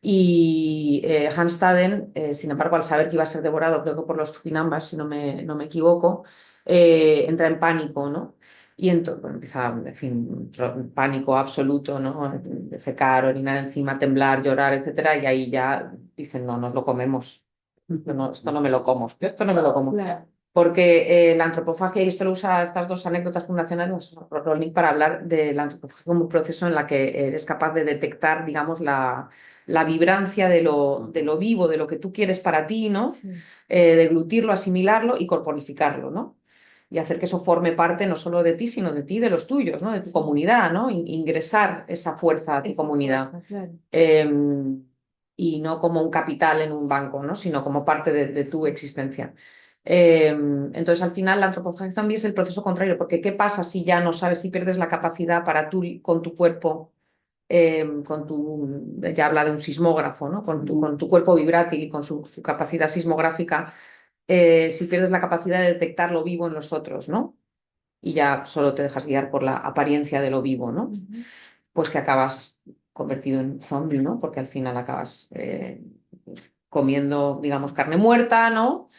Y Hans Staden, sin embargo, al saber que iba a ser devorado, creo que por los Tupinambas, si no me equivoco, entra en pánico, ¿no? Y entonces empieza, en fin, pánico absoluto, ¿no? Defecar, orinar encima, temblar, llorar, etcétera, y ahí ya dicen, no, nos lo comemos. Esto no me lo como, esto no me lo como. Claro. Porque la antropofagia, y esto lo usa estas dos anécdotas fundacionales, Rolling, para hablar de la antropofagia como un proceso en la que eres capaz de detectar, digamos, la vibrancia de lo vivo, de lo que tú quieres para ti, ¿no? Sí. Deglutirlo, asimilarlo y corporificarlo, ¿no? Y hacer que eso forme parte no solo de ti, sino de ti, de los tuyos, ¿no? De tu comunidad, ¿no? Ingresar esa fuerza a tu Esa comunidad. fuerza, claro. Y no como un capital en un banco, ¿no? Sino como parte de tu existencia. Entonces, al final, la antropofagia también es el proceso contrario, porque ¿qué pasa si ya no sabes, si pierdes la capacidad para tú, con tu cuerpo, ya habla de un sismógrafo, ¿no? Con tu cuerpo vibrátil y con su capacidad sismográfica, si pierdes la capacidad de detectar lo vivo en los otros, ¿no? Y ya solo te dejas guiar por la apariencia de lo vivo, ¿no? Pues que acabas convertido en zombie, ¿no? Porque al final acabas comiendo, digamos, carne muerta, ¿no?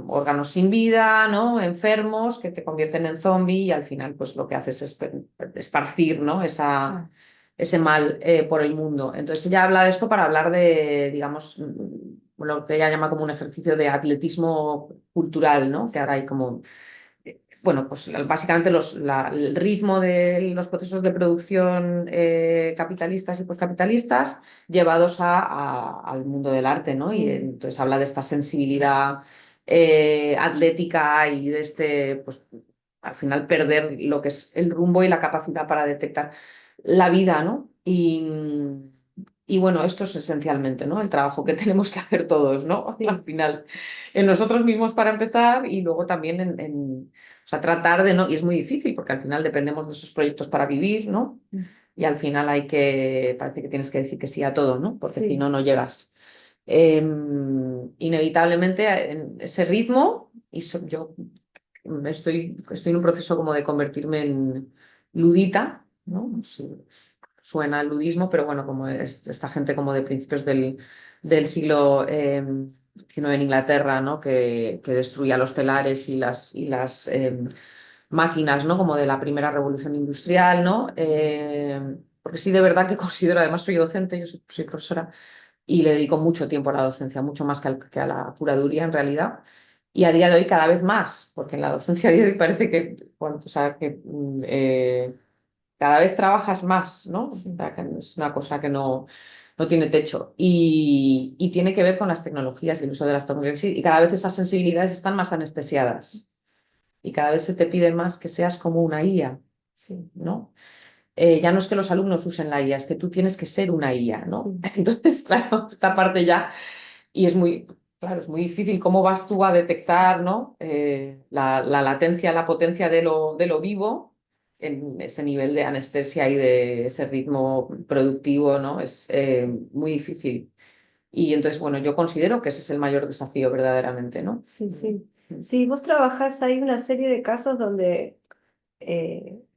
Órganos sin vida, ¿no? Enfermos que te convierten en zombie y al final, pues lo que haces es esparcir, ¿no? Ese mal por el mundo. Entonces ella habla de esto para hablar de, digamos, lo que ella llama como un ejercicio de atletismo cultural, ¿no? Que ahora hay como bueno, pues básicamente el ritmo de los procesos de producción capitalistas y postcapitalistas llevados al mundo del arte, ¿no? Y entonces habla de esta sensibilidad atlética y de pues al final perder lo que es el rumbo y la capacidad para detectar la vida, ¿no? Y bueno, esto es esencialmente, ¿no? El trabajo que tenemos que hacer todos, ¿no? Al final, en nosotros mismos para empezar y luego también o sea, tratar de no, y es muy difícil porque al final dependemos de esos proyectos para vivir, ¿no? Y al final parece que tienes que decir que sí a todo, ¿no? Porque Sí. si no, no llegas. Inevitablemente en ese ritmo, yo estoy en un proceso como de convertirme en ludita, ¿no? Sí, suena el ludismo, pero bueno, como es esta gente como de principios del siglo XIX en Inglaterra, ¿no? Que destruía los telares y las máquinas, ¿no? Como de la primera revolución industrial, ¿no? Porque sí, de verdad que considero, además soy docente, yo soy profesora, y le dedico mucho tiempo a la docencia, mucho más que a la curaduría en realidad. Y a día de hoy cada vez más, porque en la docencia a día de hoy parece o sea, que cada vez trabajas más, ¿no? O sea, que es una cosa que no tiene techo. Y tiene que ver con las tecnologías y el uso de las tecnologías. Y cada vez esas sensibilidades están más anestesiadas. Y cada vez se te pide más que seas como una IA, ¿no? Ya no es que los alumnos usen la IA, es que tú tienes que ser una IA, ¿no? Entonces, claro, esta parte ya, y claro, es muy difícil cómo vas tú a detectar, ¿no? La latencia, la potencia de lo vivo en ese nivel de anestesia y de ese ritmo productivo, ¿no? Es muy difícil. Y entonces, bueno, yo considero que ese es el mayor desafío verdaderamente, ¿no? Sí, sí. Mm. Sí, vos trabajás, hay una serie de casos donde,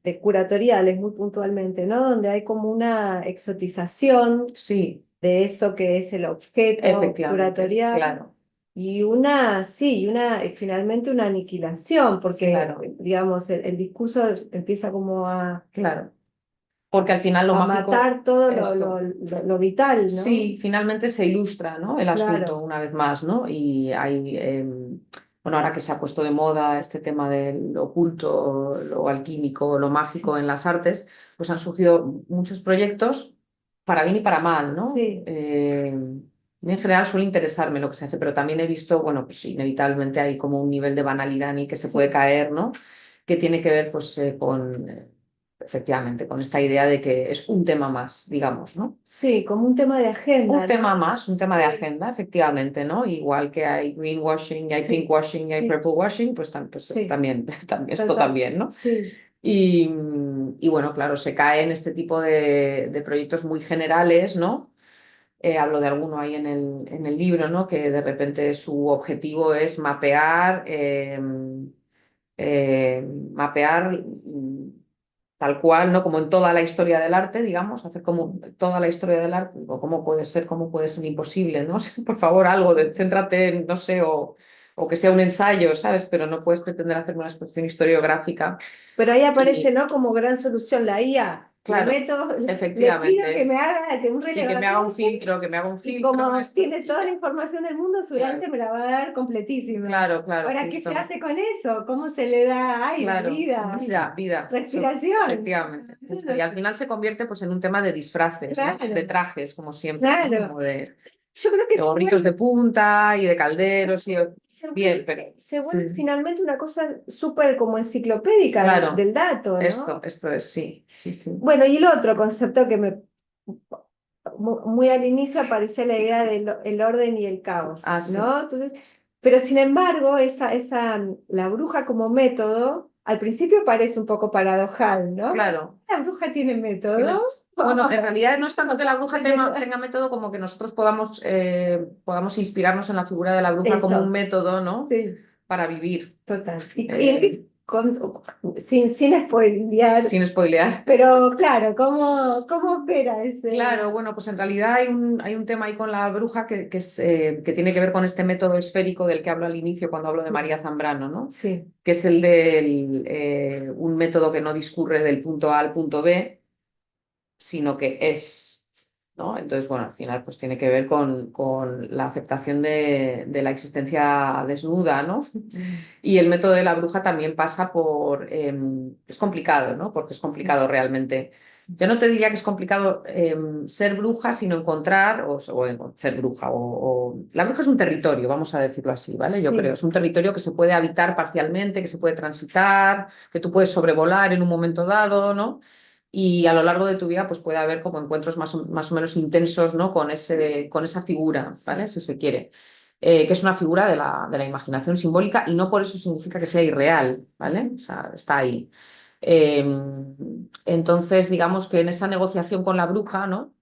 de curatoriales muy puntualmente, ¿no? Donde hay como una exotización Sí, de eso que es el objeto efectivamente, curatorial claro, y una, sí, y finalmente una aniquilación, porque, claro, digamos, el discurso empieza como claro. Porque al final lo a mágico, matar todo esto. lo vital, ¿no? Sí, finalmente se ilustra, ¿no? El asunto Claro, una vez más, ¿no? Y hay, bueno, ahora que se ha puesto de moda este tema del oculto, lo alquímico, lo mágico sí, en las artes, pues han surgido muchos proyectos para bien y para mal, ¿no? sí, En general suele interesarme lo que se hace, pero también he visto, bueno, pues inevitablemente hay como un nivel de banalidad en el que se puede sí, caer, ¿no? Que tiene que ver, pues, con, efectivamente, con esta idea de que es un tema más, digamos, ¿no? sí, como un tema de Un agenda, tema ¿no? más, un tema de Sí, agenda, efectivamente, ¿no? Igual que hay greenwashing, hay sí, pinkwashing, hay sí, purplewashing, pues, pues sí, también, esto total, también, ¿no? sí, Y bueno, claro, se cae en este tipo de proyectos muy generales, ¿no? Hablo de alguno ahí en el libro, ¿no? Que de repente su objetivo es mapear tal cual, ¿no? Como en toda la historia del arte, digamos, hacer como toda la historia del arte, o cómo puede ser imposible, ¿no? Por favor, algo, céntrate en, no sé, o que sea un ensayo, ¿sabes? Pero no puedes pretender hacer una exposición historiográfica. pero ahí aparece, Y, ¿no? Como gran solución la IA. Le claro, meto, le pido que efectivamente, me haga que un sí, relevamiento que me haga un y filtro, como esto, tiene y toda la ya. información del mundo, Claro, seguramente me la va a dar completísima. claro, claro, Ahora, ¿qué se justo. hace con eso? ¿Cómo se le da aire, Claro, vida, vida, respiración? efectivamente, Eso justo. no Y al sé. final se convierte pues en un tema de disfraces, ¿no? De Claro, trajes, como siempre, ¿no? claro. Como Yo creo que de gorritos de punta y de calderos y bien, pero se vuelve mm, finalmente una cosa súper como enciclopédica claro, del dato, ¿no? esto es sí, sí, sí. Bueno, y el otro concepto que muy al inicio aparecía la idea del el orden y el caos, Ah, sí, ¿no? Entonces, pero sin embargo, la bruja como método, al principio parece un poco paradojal, ¿no? claro. La bruja tiene método. Tiene- Bueno, en realidad no es tanto que la bruja tenga método como que nosotros podamos inspirarnos en la figura de la bruja como un Eso, método, ¿no? sí, Para vivir, total. eh, Sin spoilear, sin spoilear. pero claro, ¿cómo opera ese? Claro, bueno, pues en realidad hay un tema ahí con la bruja que tiene que ver con este método esférico del que hablo al inicio cuando hablo de María Zambrano, ¿no? Sí, Que es el de un método que no discurre del punto A al punto B, sino que es, ¿no? Entonces, bueno, al final pues tiene que ver con la aceptación de la existencia desnuda, ¿no? Y el método de la bruja también pasa es complicado, ¿no? Porque es sí, complicado realmente. Yo no te diría que es complicado ser bruja, sino encontrar, ser bruja, La bruja es un territorio, vamos a decirlo así, ¿vale? Yo creo, sí, es un territorio que se puede habitar parcialmente, que se puede transitar, que tú puedes sobrevolar en un momento dado, ¿no? Y a lo largo de tu vida, pues puede haber como encuentros más o menos intensos, ¿no? Con esa figura, ¿vale? sí. Si se quiere. Que es una figura de la imaginación simbólica y no por eso significa que sea irreal, ¿vale? O sea, está ahí. Eh, entonces, digamos que en esa negociación con la bruja, ¿no?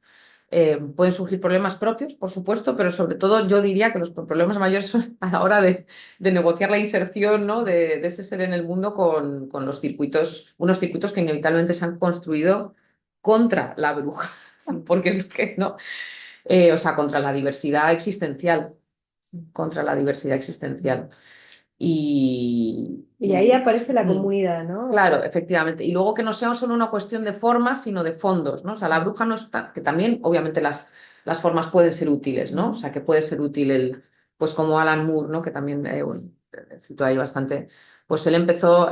Pueden surgir problemas propios, por supuesto, pero sobre todo yo diría que los problemas mayores son a la hora de negociar la inserción, ¿no? de ese ser en el mundo con los circuitos, unos circuitos que inevitablemente se han construido contra la bruja, Sí, porque es que no, o sea, contra la diversidad existencial, sí. contra la diversidad existencial. Y, Y ahí y, aparece la mm, comunidad, ¿no? claro, efectivamente. Y luego que no sea solo una cuestión de formas, sino de fondos, ¿no? O sea, la bruja no está, que también, obviamente, las formas pueden ser útiles, ¿no? O Ujú. sea, que puede ser útil pues como Alan Moore, ¿no? Que también, bueno, cito ahí bastante. Pues él empezó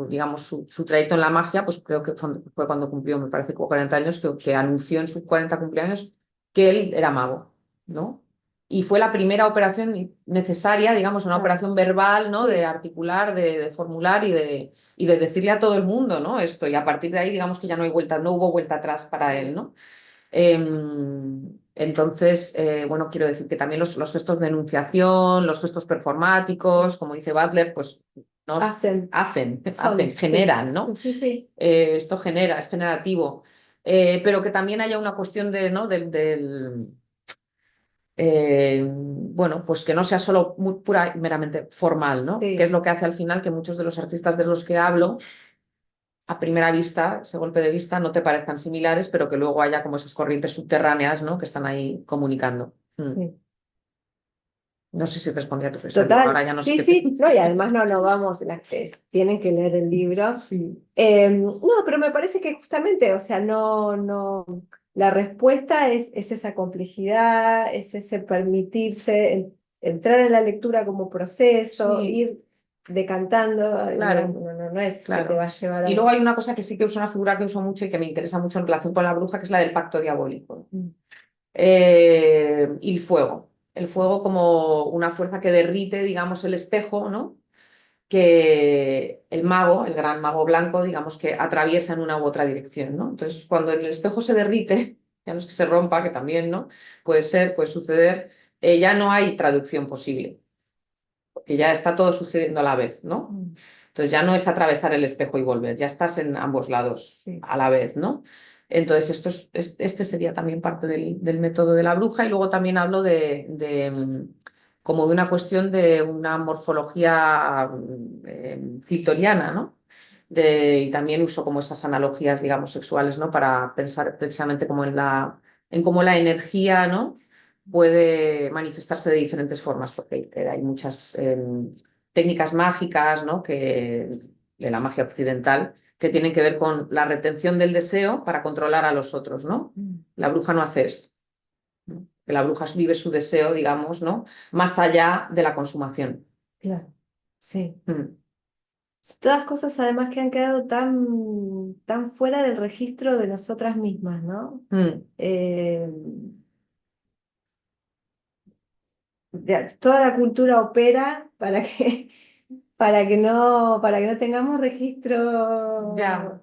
digamos, su trayecto en la magia, pues creo que fue cuando cumplió, me parece, como 40 años, que anunció en sus 40 cumpleaños que él era mago, ¿no? Y fue la primera operación necesaria, digamos, una Claro, operación verbal, ¿no? De sí. articular, de formular y de decirle a todo el mundo, ¿no? Esto, y a partir de ahí, digamos que ya no hubo vuelta atrás para él, ¿no? Entonces, bueno, quiero decir que también los gestos de enunciación, los gestos Sí. performáticos, como dice Butler, pues nos Hacen, son, sí, generan, ¿no? sí, sí, sí. Esto es generativo. Pero que también haya una cuestión de, ¿no? bueno, pues que no sea solo pura y meramente formal, ¿no? Sí. Que es lo que hace al final que muchos de los artistas de los que hablo, a primera vista, ese golpe de vista, no te parezcan similares, pero que luego haya como esas corrientes subterráneas, ¿no? Que están ahí comunicando. Sí. No sé si respondí a tu cuestión, digo, ahora Total, ya no sé sí, qué sí, no, y además no vamos, las que tienen que leer el libro. Sí. No, pero me parece que justamente, o sea, no, la respuesta es esa complejidad, es ese permitirse entrar en la lectura como proceso, Sí. ir decantando, Claro, no es que te claro. va a llevar Y a... luego hay una cosa que sí que es una figura que uso mucho y que me interesa mucho en relación con la bruja, que es la del pacto diabólico. Y el fuego. El fuego como una fuerza que derrite, digamos, el espejo, ¿no? Que el mago, el gran mago blanco, digamos que atraviesa en una u otra dirección, ¿no? Entonces, cuando el espejo se derrite, ya no es que se rompa, que también, ¿no? Puede ser, puede suceder, ya no hay traducción posible, porque ya está todo sucediendo a la vez, ¿no? Entonces ya no es atravesar el espejo y volver, ya estás en ambos lados Sí. a la vez, ¿no? Entonces este sería también parte del método de la bruja y luego también hablo como de una cuestión de una morfología clitoriana, ¿no? Y también uso como esas analogías, digamos, sexuales, ¿no? Para pensar precisamente como en cómo la energía, ¿no? Puede manifestarse de diferentes formas, porque hay muchas técnicas mágicas, ¿no? De la magia occidental, que tienen que ver con la retención del deseo para controlar a los otros, ¿no? La bruja no hace esto, ¿no? Que la bruja vive su deseo, digamos, ¿no? Más allá de la consumación. Claro, sí. Mm, Todas cosas además que han quedado tan fuera del registro de nosotras mismas, ¿no? mm. Eh, toda la cultura opera para que no tengamos Ya, registro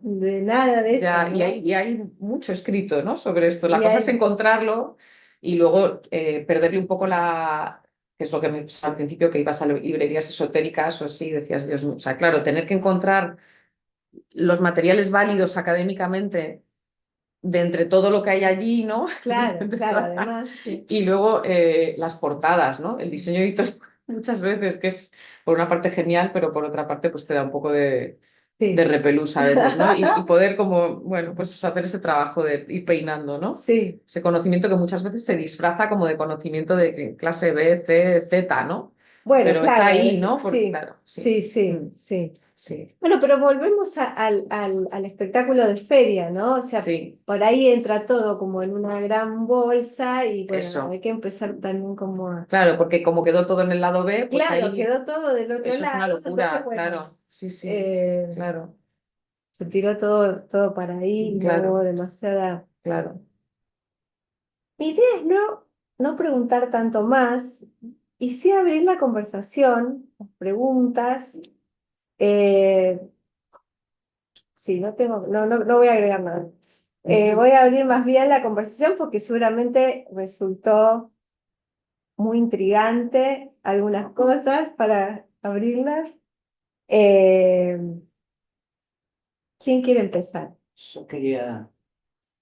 de nada de eso, ya, y ¿no? hay mucho escrito, ¿no? Sobre esto. La Y cosa es hay, encontrarlo y luego perderle un poco que es lo que me pasaba al principio, que ibas a librerías esotéricas o así, decías, Dios mío, o sea, claro, tener que encontrar los materiales válidos académicamente de entre todo lo que hay allí, ¿no? claro, además, sí, Y luego las portadas, ¿no? El diseño editorial muchas veces, que es por una parte genial, pero por otra parte pues te da un poco de sí. repelús a veces, ¿no? Y poder como, bueno, pues hacer ese trabajo de ir peinando, ¿no? Sí, Ese conocimiento que muchas veces se disfraza como de conocimiento de clase B, C, Z, ¿no? bueno, Pero está claro, ahí, ¿no? Porque, sí, claro, sí. sí, sí, Mm, sí. sí, Bueno, pero volvemos al espectáculo de feria, ¿no? O sea, sí, por ahí entra todo como en una gran bolsa y bueno, eso. hay que empezar también como a... Claro, porque como quedó todo en el lado B, pues Claro, ahí quedó todo del otro eso es una lado, entonces locura, bueno, claro. Sí, sí, eh, claro, se tiró todo para ahí y no hubo claro, demasiada... claro. Mi idea es no preguntar tanto más y sí abrir la conversación, las preguntas. Eh, sí, no voy a agregar nada. Voy a abrir más bien la conversación porque seguramente resultó muy intrigante algunas cosas para abrirlas. Eh, ¿Quién quiere empezar? Yo quería,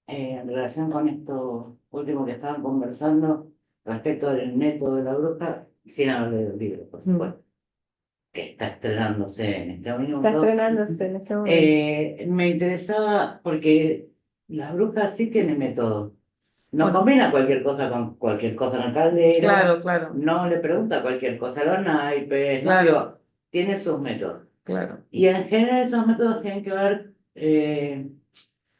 en relación con esto último que estaban conversando, respecto del método de la bruja, sin hablar del libro, por supuesto, que está estrenándose en este Está minuto. estrenándose en este momento. Me interesaba porque las brujas sí tienen método. No Bueno, combina cualquier cosa con cualquier cosa en el caldero, claro, claro, no le pregunta cualquier cosa a los naipes, no claro, digo, tiene sus métodos. claro. Y en general esos métodos tienen que ver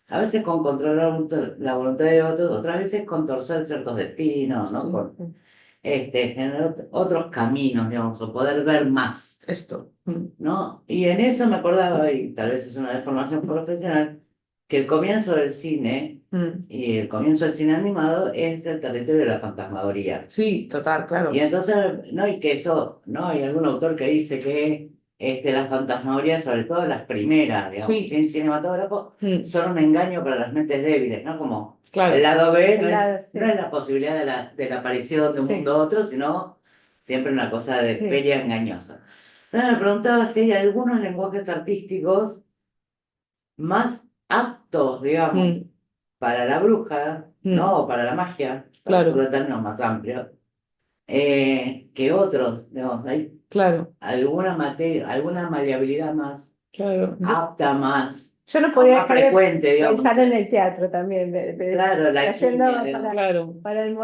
a veces con controlar la voluntad de otros, otras veces con torcer ciertos destinos, ¿no? Sí, Con generar otros caminos, digamos, o poder ver más, esto. ¿no? Y en eso me acordaba, y tal vez es una deformación profesional, que el comienzo del cine y el comienzo del cine animado es el territorio de la fantasmagoría. Sí, total, Y claro. entonces, no, y que eso, ¿no? Hay algún autor que dice que las fantasmagorías, sobre todo las primeras, digamos, Sí, sin cinematógrafo, son un engaño para las mentes débiles, ¿no? Como el claro, lado B El lado, sí. no es la posibilidad de la aparición de un Sí. mundo a otro, sino siempre una cosa de Sí. feria engañosa. Entonces me preguntaba si hay algunos lenguajes artísticos más aptos, digamos, para la bruja, ¿no? O para la magia, para claro. hacerlo en términos más amplios, que otros, digamos, hay Claro, alguna materia, alguna maleabilidad más claro. apta, más, Yo no podía más dejar de frecuente, digamos. pensar en el teatro también, Claro, la trayendo alquimia, digamos. Claro, para el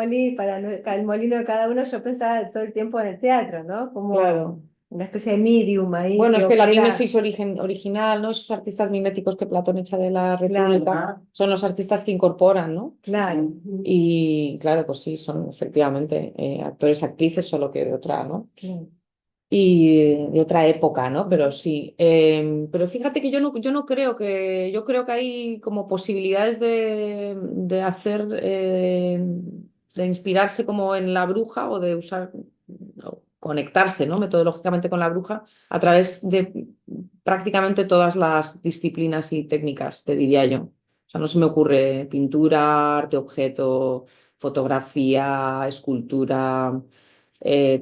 molino de cada uno, yo pensaba todo el tiempo en el teatro, ¿no? Como claro. una especie de medium ahí Bueno, que es que la opera. mimesis original, ¿no? Esos artistas miméticos que Platón echa de la Claro, República, Ajá. son los artistas que incorporan, ¿no? claro. Y claro, pues sí, son efectivamente actores, actrices, solo que de otra, ¿no? Claro. Y de otra época, ¿no? Pero sí. Pero fíjate que yo no creo que, yo creo que hay como posibilidades de hacer, de inspirarse como en la bruja o de usar, o conectarse, ¿no? Metodológicamente con la bruja a través de prácticamente todas las disciplinas y técnicas, te diría yo. O sea, no se me ocurre pintura, arte, objeto, fotografía, escultura,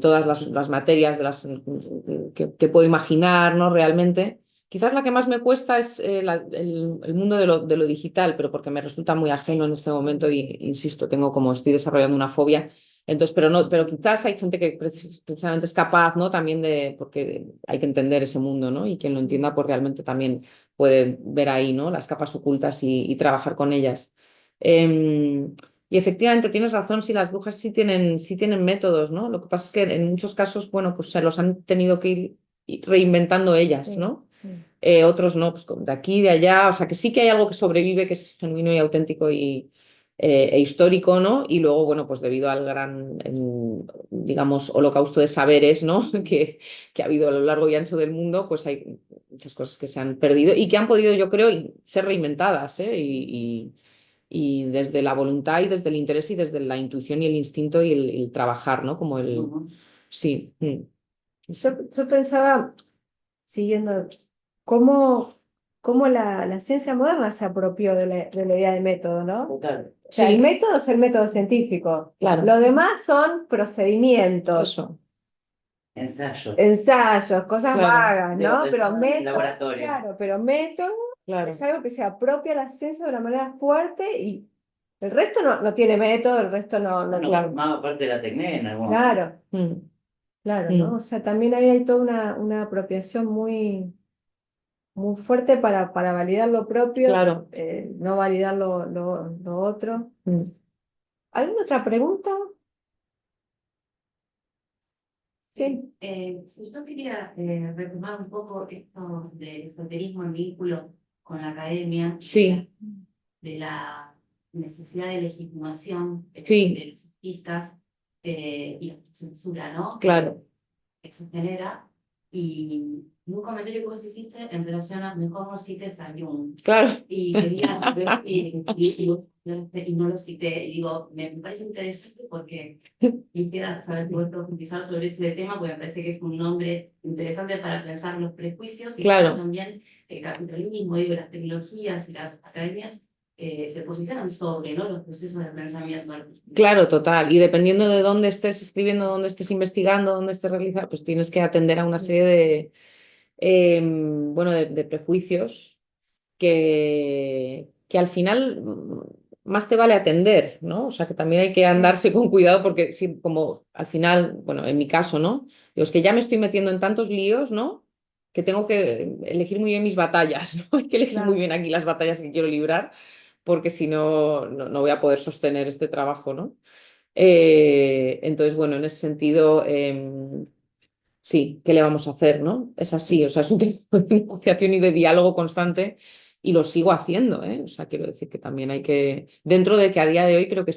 todas las materias de que puedo imaginar, ¿no? Realmente. Quizás la que más me cuesta es el mundo de lo digital, pero porque me resulta muy ajeno en este momento y, insisto, tengo como estoy desarrollando una fobia. Entonces, pero no, pero quizás hay gente que precisamente es capaz, ¿no? También porque hay que entender ese mundo, ¿no? Y quien lo entienda, pues realmente también puede ver ahí, ¿no? Las capas ocultas y trabajar con ellas. Em, y efectivamente tienes razón, si las brujas sí tienen métodos, ¿no? Lo que pasa es que en muchos casos, bueno, pues se los han tenido que ir reinventando ellas, Sí, ¿no? sí. Otros no, pues de aquí, de allá, o sea que sí que hay algo que sobrevive, que es genuino y auténtico e histórico, ¿no? Y luego, bueno, pues debido al gran, digamos, holocausto de saberes, ¿no? Que ha habido a lo largo y ancho del mundo, pues hay muchas cosas que se han perdido y que han podido, yo creo, ser reinventadas, ¿eh? Y desde la voluntad y desde el interés y desde la intuición y el instinto y el trabajar, ¿no? Como el... Ujú. Sí. Yo pensaba, siguiendo, cómo, cómo la ciencia moderna se apropió de la idea de método, ¿no? Total. O sea, el Sí, método es el método científico. claro, Lo demás son procedimientos, eso, Ensayo. ensayos, cosas claro, vagas, De ¿no? Pero obtención en el método, laboratorio. claro, pero método es claro, algo que se apropia la ciencia de una manera fuerte y el resto no tiene método, el resto Bueno, claro. formaba parte de la técnica en algún momento. claro, Mm, claro, ¿no? O mm, sea, también ahí hay toda una apropiación muy fuerte para validar lo propio, claro. no validar lo otro. Mm. ¿Alguna otra pregunta? Sí. Si yo quería retomar un poco esto del esoterismo en vínculo con la academia, Sí, de la necesidad de legitimación sí, de los artistas y la censura, ¿no? claro, Eso genera. Y un comentario que vos hiciste en relación a mejor no cites a Jung. claro. Y quería saber, y no lo cité, y digo, me parece interesante porque quisiera saber si puedes profundizar sobre ese tema, porque me parece que es un nombre interesante para pensar los prejuicios y cómo Claro, también el capitalismo, digo, las tecnologías y las academias se posicionan sobre, ¿no? Los procesos de pensamiento artístico. claro, total. Y dependiendo de dónde estés escribiendo, dónde estés investigando, dónde estés realizando, pues tienes que atender a una serie bueno, de prejuicios que al final más te vale atender, ¿no? O sea, que también hay que andarse con cuidado porque si, como al final, bueno, en mi caso, ¿no? Digo, es que ya me estoy metiendo en tantos líos, ¿no? Que tengo que elegir muy bien mis batallas, ¿no? Hay que elegir muy Claro. bien aquí las batallas que quiero librar porque si no, no voy a poder sostener este trabajo, ¿no? Entonces, bueno, en ese sentido, sí, ¿qué le vamos a hacer, no? Es así, o sea, es un trabajo de negociación y de diálogo constante y lo sigo haciendo, ¿eh? O sea, quiero decir que también hay que, dentro de que a día de hoy creo que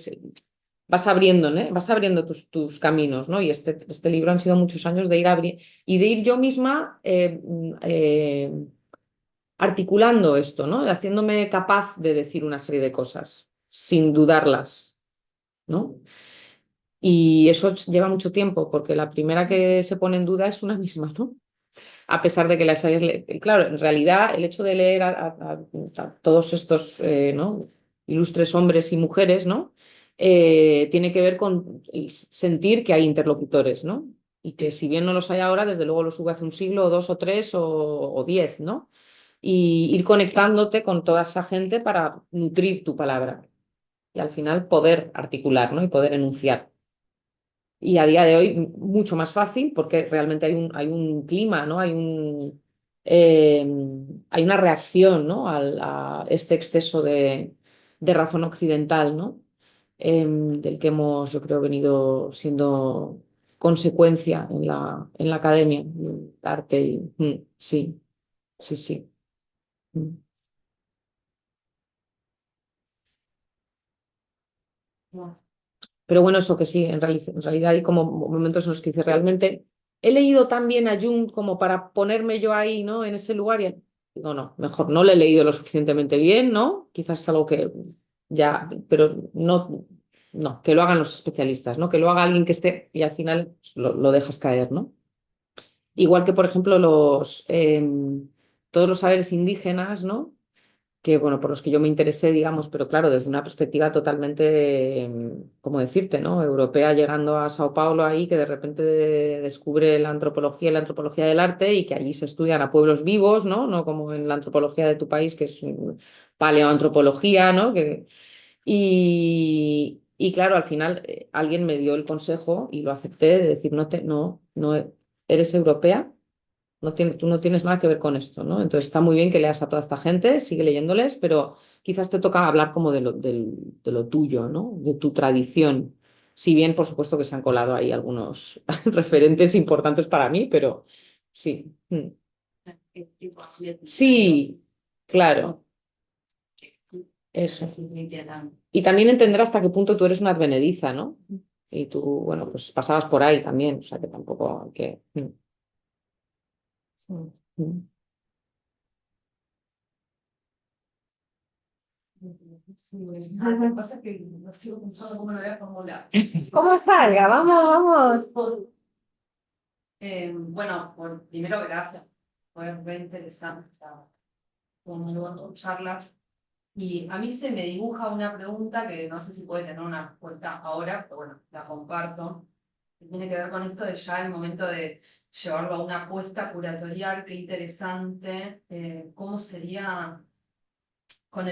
vas abriendo, ¿no? Vas abriendo tus caminos, ¿no? Y este libro han sido muchos años de ir abriendo y de ir yo misma articulando esto, ¿no? Haciéndome capaz de decir una serie de cosas sin dudarlas, ¿no? Y eso lleva mucho tiempo, porque la primera que se pone en duda es una misma, ¿no? A pesar de que las hayas leído. Claro, en realidad el hecho de leer a todos estos ¿no? ilustres hombres y mujeres, ¿no? Tiene que ver con el sentir que hay interlocutores, ¿no? Y que si bien no los hay ahora, desde luego los hubo hace un siglo, o dos, o tres, o 10, ¿no? Y ir conectándote con toda esa gente para nutrir tu palabra y al final poder articular, ¿no? Y poder enunciar. Y a día de hoy mucho más fácil porque realmente hay un clima, ¿no? Eh, hay una reacción, ¿no? A este exceso de razón occidental, ¿no? Del que hemos, yo creo, venido siendo consecuencia en la academia, el arte. Sí, sí, sí. Mm. Pero bueno, eso que sí, en realidad hay como momentos en los que dice realmente, he leído también a Jung como para ponerme yo ahí, ¿no? En ese lugar y digo, no, mejor no le he leído lo suficientemente bien, ¿no? Quizás es algo que ya, pero no, no, que lo hagan los especialistas, ¿no? Que lo haga alguien que esté y al final pues, lo dejas caer, ¿no? Igual que, por ejemplo, todos los saberes indígenas, ¿no? Que, bueno, por los que yo me interesé, digamos, pero claro, desde una perspectiva totalmente, ¿cómo decirte, no? Europea llegando a Sao Paulo ahí, que de repente descubre la antropología y la antropología del arte y que allí se estudian a pueblos vivos, ¿no? No como en la antropología de tu país, que es paleoantropología, ¿no? Y claro, al final alguien me dio el consejo y lo acepté de decir, no, eres europea, tú no tienes nada que ver con esto, ¿no? Entonces está muy bien que leas a toda esta gente, sigue leyéndoles, pero quizás te toca hablar como de lo tuyo, ¿no? De tu tradición. Si bien, por supuesto, que se han colado ahí algunos referentes importantes para mí, pero sí. Sí, claro, eso. Y también entender hasta qué punto tú eres una advenediza, ¿no? Y tú, bueno, pues pasabas por ahí también, o sea que tampoco hay que... Sí. Sí, lo que pasa es que no sigo pensando cómo lo voy a formular. ¿Cómo salga? Vamos, vamos. Bueno, primero gracias, fue muy interesante, o sea, fue muy buenas charlas. Y a mí se me dibuja una pregunta que no sé si puede tener una respuesta ahora, pero bueno, la comparto. Que tiene que ver con esto de ya el momento de llevarlo a una apuesta curatorial, qué interesante, cómo sería con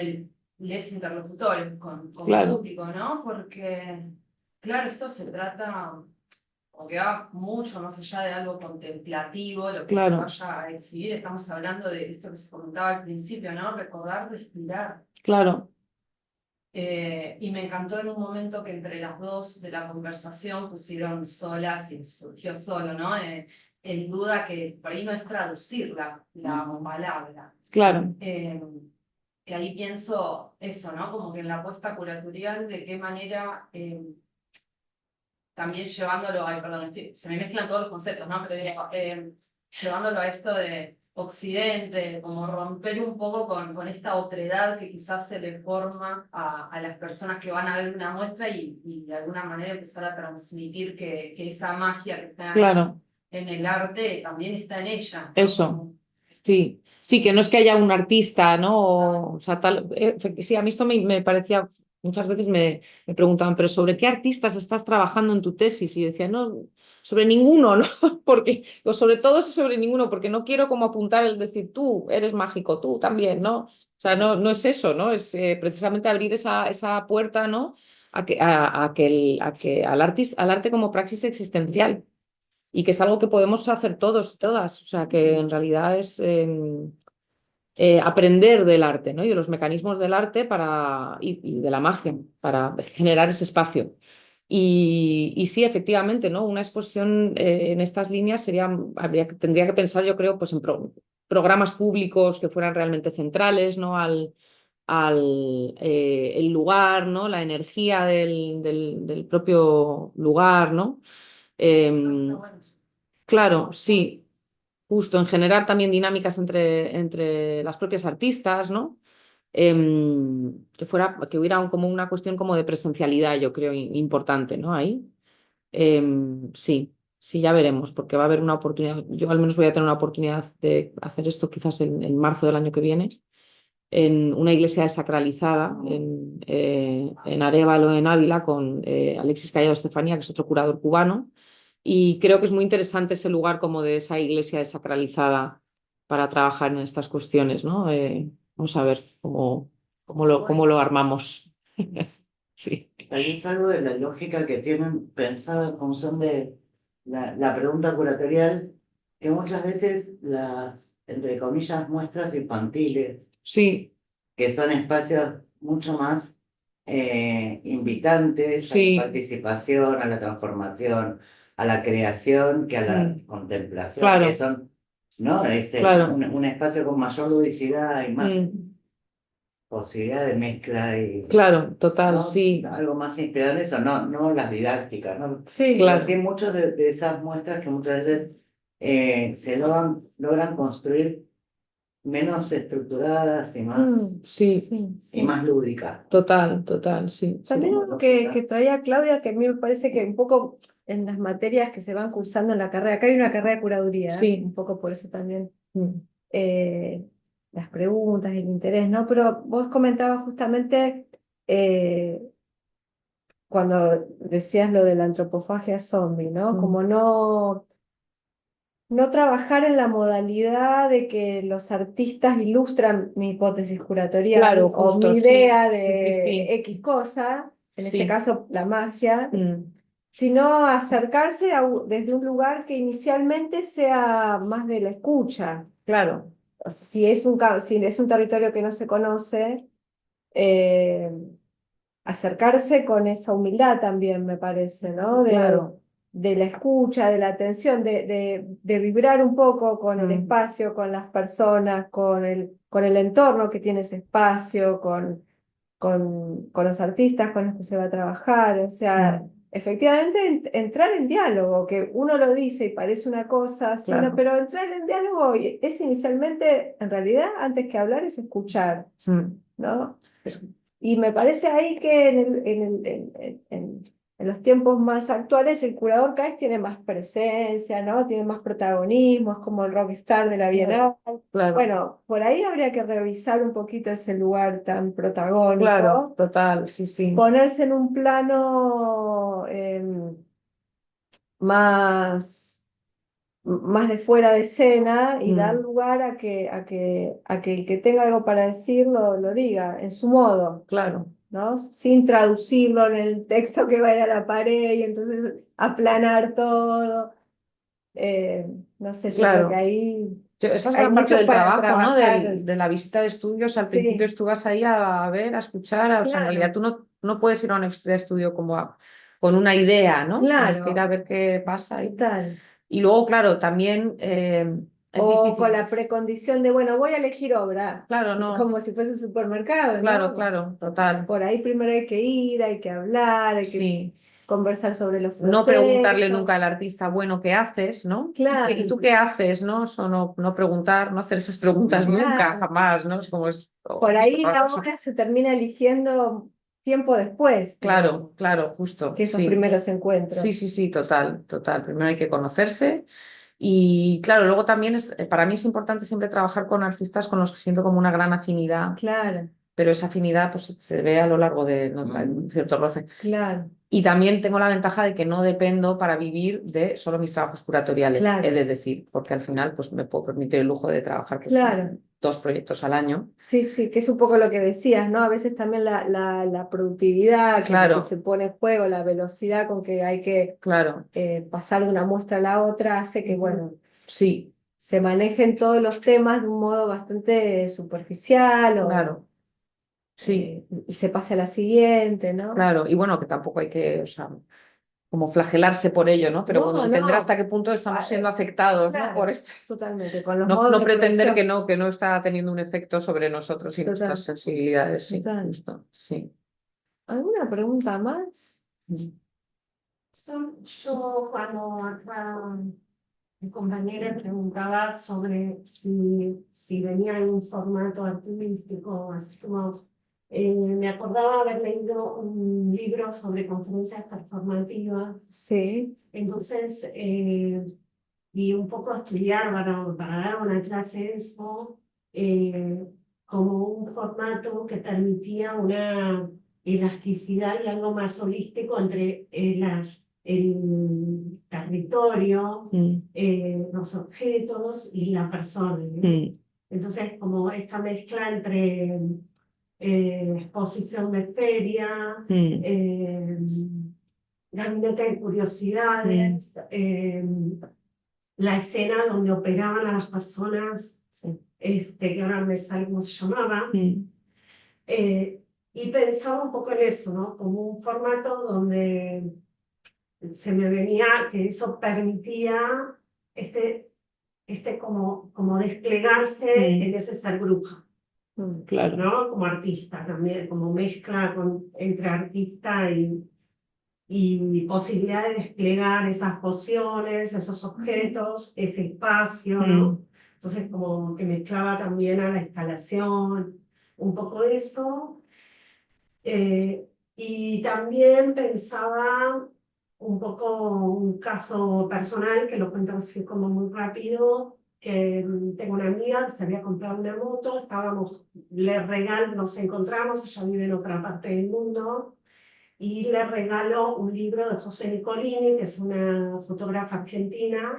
les interlocutores, con Claro, público, ¿no? Porque, claro, esto se trata, o que va mucho más allá de algo contemplativo, lo que se claro, vaya a exhibir, estamos hablando de esto que se comentaba al principio, ¿no? Recordar, respirar. claro, Y me encantó en un momento que entre las dos de la conversación pusieron solas y surgió solo, ¿no? En duda que por ahí no es traducir la palabra. claro, Eh, que ahí pienso eso, ¿no? Como que en la apuesta curatorial, de qué manera, también llevándolo, ay, perdón, se me mezclan todos los conceptos, ¿no? Pero digo, llevándolo a esto de Occidente, como romper un poco con esta otredad que quizás se le forma a las personas que van a ver una muestra y de alguna manera empezar a transmitir que esa magia que está claro, en el arte también está en ella, ¿no? eso, sí, sí, que no es que haya un artista, ¿no? O sea, tal, sí, a mí esto me parecía, muchas veces me preguntaban, pero ¿sobre qué artistas estás trabajando en tu tesis? Y yo decía, no, sobre ninguno, ¿no? Porque, o sobre todo sobre ninguno, porque no quiero como apuntar el decir, tú eres mágico, tú también, ¿no? O sea, no es eso, ¿no? Es precisamente abrir esa puerta, ¿no? Al arte como praxis existencial y que es algo que podemos hacer todos y todas. O sea, que en realidad es aprender del arte, ¿no? Y de los mecanismos del arte y de la magia para generar ese espacio. Y sí, efectivamente, ¿no? Una exposición en estas líneas tendría que pensar, yo creo, pues en programas públicos que fueran realmente centrales, ¿no? El lugar, ¿no? La energía del propio lugar, ¿no? Em, Claro, sí, justo en generar también dinámicas entre las propias artistas, ¿no? Que hubiera como una cuestión como de presencialidad, yo creo, importante, ¿no? Ahí. Sí, sí, ya veremos, porque va a haber una oportunidad. Yo al menos voy a tener una oportunidad de hacer esto quizás en marzo del año que viene, en una iglesia desacralizada en Arévalo, en Ávila, con Alexis Callado Estefanía, que es otro curador cubano. Y creo que es muy interesante ese lugar como de esa iglesia desacralizada para trabajar en estas cuestiones, ¿no? Vamos a ver cómo lo armamos. Sí. tal vez algo de la lógica que tienen pensada en función de la pregunta curatorial, que muchas veces las, entre comillas, muestras infantiles, Sí, que son espacios mucho más invitantes a la sí, participación, a la transformación, a la creación, que a la contemplación, que claro, son, ¿no? claro. Un espacio con mayor ludicidad y más Mm, posibilidad de mezcla y, claro, total, ¿no? sí, Algo más inspirador en eso, no las didácticas, ¿no? Sí, Pero sí claro, muchas de esas muestras que muchas veces logran construir menos estructuradas sí, sí, y sí. más lúdicas. total, total, sí, sí. También Como algo lógica. que traía Claudia, que a mí me parece que un poco en las materias que se van cursando en la carrera, acá hay una carrera de curaduría, Sí, un poco por eso también mm, eh, las preguntas, el interés, ¿no? Pero vos comentabas justamente eh, cuando decías lo de la antropofagia zombie, ¿no? mm. Como no trabajar en la modalidad de que los artistas ilustran mi hipótesis curatorial Claro, o justo, mi sí, idea sí, sí, de sí, X cosa, en este sí, caso la magia, mm, sino acercarse desde un lugar que inicialmente sea más de la escucha. claro, O sea, si es un territorio que no se conoce, eh, acercarse con esa humildad también, me parece, ¿no? claro, De la escucha, de la atención, de vibrar un poco con el mm, espacio, con las personas, con el entorno que tiene ese espacio, con los artistas con los que se va a trabajar. O sea, mm, efectivamente entrar en diálogo, que uno lo dice y parece una cosa así, ¿no? claro, Pero entrar en diálogo es inicialmente, en realidad, antes que hablar, es escuchar, mm. ¿no? Es- Y me parece ahí que en los tiempos más actuales el curador cada vez tiene más presencia, ¿no? Tiene más protagonismo, es como el rockstar de la Bienal. claro, Bueno, por ahí habría que revisar un poquito ese lugar tan claro, protagónico, total, sí, sí, ponerse en un plano más, más de fuera de escena y dar mm, lugar a que el que tenga algo para decir lo diga en su modo. claro, ¿No? Sin traducirlo en el texto que va a ir a la pared y entonces aplanar todo. Eh, no sé, yo creo que claro. ahí Esa es hay gran parte mucho del para trabajo, ¿no? trabajar. De la visita de estudios. Al principio Sí, tú vas ahí a ver, a escuchar, o sea, en realidad claro, tú no puedes ir a una visita de estudio como con una idea, ¿no? Tienes que ir a claro, ver qué pasa ahí. total. Y luego, claro, también es O con difícil. la precondición de, bueno, voy a elegir obra, Claro, no, como si fuese un supermercado, claro, ¿no? claro, total. Por ahí primero hay que ir, hay que hablar, hay que Sí. conversar sobre los No preguntarle nunca procesos. al artista, bueno, ¿qué haces? ¿No? ¿Y Claro, tú qué haces? ¿No? Eso no preguntar, no hacer esas preguntas nunca, claro. jamás, ¿no? Es como Por ahí la obra se termina eligiendo tiempo después claro, claro, justo, que esos sí. primeros Sí, encuentros. sí, sí, total, total. Primero hay que conocerse y claro, luego también para mí es importante siempre trabajar con artistas con los que siento como una gran afinidad, Claro, pero esa afinidad pues se ve a lo largo de, ¿no? Hay un cierto roce. claro, Y también tengo la ventaja de que no dependo para vivir de solo mis trabajos curatoriales, he claro, de decir, porque al final pues me puedo permitir el lujo de trabajar pues, claro. 2 proyectos al año. Sí, sí, que es un poco lo que decías, ¿no? A veces también la productividad que se Claro, pone en juego, la velocidad con que hay que claro, pasar de una muestra a la otra, hace que, bueno, sí, se manejen todos los temas de un modo bastante superficial claro, sí, y se pase a la siguiente, ¿no? claro. Y bueno, que tampoco hay que, o sea, como flagelarse por ello, ¿no? Pero bueno, No, entender hasta no. qué punto estamos siendo afectados, ¿no? Por Claro, este. totalmente, con los No, modos no de pretender producción. que no está teniendo un efecto sobre nosotros y nuestras Total, sensibilidades, sí, total. justo, sí. ¿Alguna pregunta más? Mm. Yo cuando acá mi compañera preguntaba sobre si venía en un formato artístico, así como me acordaba haber leído un libro sobre conferencias performativas, Sí, entonces y un poco estudiar para dar una clase de eso, eh, como un formato que permitía una elasticidad y algo más holístico entre el territorio, Mm, los objetos y la persona, ¿no? mm, Entonces, como esta mezcla entre exposición de feria, gabinete de curiosidades, la escena donde operaban a las personas, que ahora me sale cómo se llamaba, y pensaba un poco en eso, ¿no? Como un formato donde se me venía que eso permitía como desplegarse en ese ser bruja, Claro. ¿no? Como artista también, como mezcla entre artista y posibilidad de desplegar esas pociones, esos objetos, ese espacio, ¿no? Entonces como que mezclaba también a la instalación, un poco eso. Y también pensaba un poco un caso personal, que lo cuento así como muy rápido, que tengo una amiga que se había comprado una moto, nos encontramos, ella vive en otra parte del mundo, y le regaló un libro de José Nicolini, que es una fotógrafa argentina,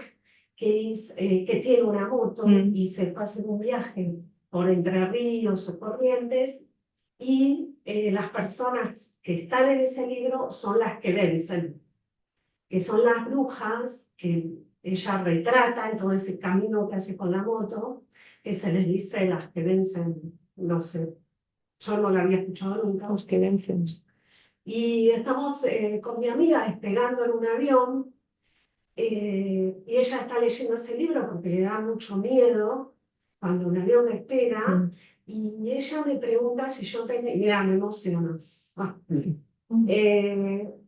que tiene una moto y se fue a hacer un viaje por Entre Ríos o Corrientes, y las personas que están en ese libro son las que vencen, que son las brujas que ella retrata en todo ese camino que hace con la moto, que se les dice las que vencen, no sé, yo no la había escuchado nunca. Los que vencen. Y estamos con mi amiga despegando en un avión, y ella está leyendo ese libro porque le da mucho miedo cuando un avión despega, y ella me pregunta si yo tenía, mira, me emociona.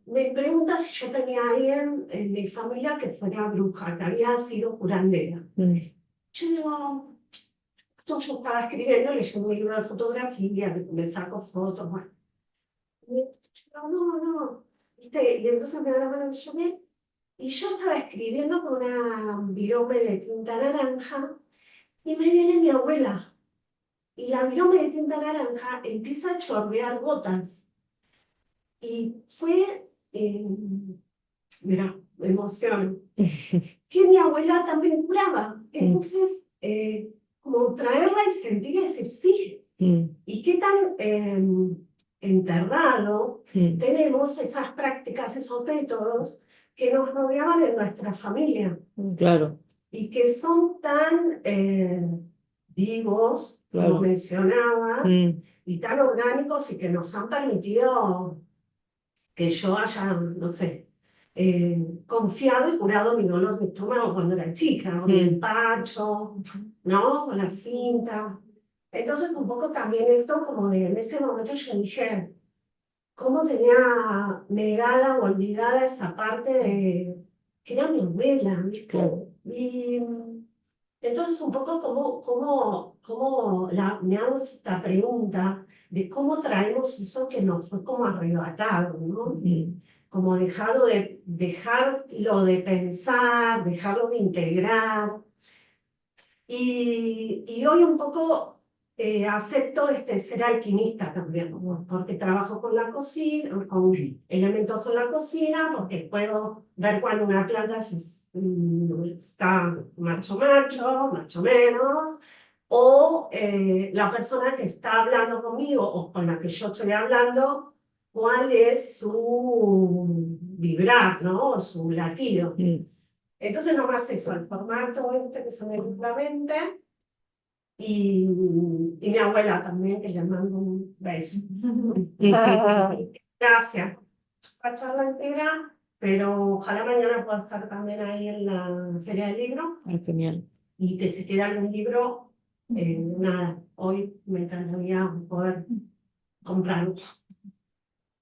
Me pregunta si yo tenía alguien en mi familia que fuera bruja, que había sido curandera. Yo digo, yo estaba escribiendo, leyendo un libro de fotografía, me saco fotos, bueno. No. ¿Viste? Y entonces me da la mano y yo estaba escribiendo con una virome de tinta naranja, y me viene mi abuela. Y la virome de tinta naranja empieza a chorrear gotas. Y fue, mira, me emociono, que mi abuela también curaba. Entonces, como traerla y sentir y decir sí. Y qué tan enterrado tenemos esas prácticas, esos métodos que nos rodeaban en nuestra familia. Claro. Y que son tan vivos, como mencionabas, y tan orgánicos, y que nos han permitido que yo haya, no sé, confiado y curado mi dolor de estómago cuando era chica, con el empacho, ¿no? Con la cinta. Entonces, un poco también esto, como de, en ese momento yo dije, ¿cómo tenía negada o olvidada esa parte de que era mi abuela, ¿viste? Claro. Y entonces, un poco me hago esta pregunta de cómo traemos eso que nos fue como arrebatado, ¿no? Como dejarlo de pensar, dejarlo de integrar. Y hoy un poco acepto ser alquimista también, ¿no? Porque trabajo con la cocina, con elementos en la cocina, porque puedo ver cuando una planta está macho menos, o la persona que está hablando conmigo o con la que yo estoy hablando, cuál es su vibrar, ¿no? O su latido. Entonces, nomás eso, el formato que se me viene a la mente, y mi abuela también, que le mando un beso. Gracias. La charla entera, pero ojalá mañana pueda estar también ahí en la Feria del Libro. Genial. Y que si queda algún libro, nada, hoy me encantaría poder comprarlo.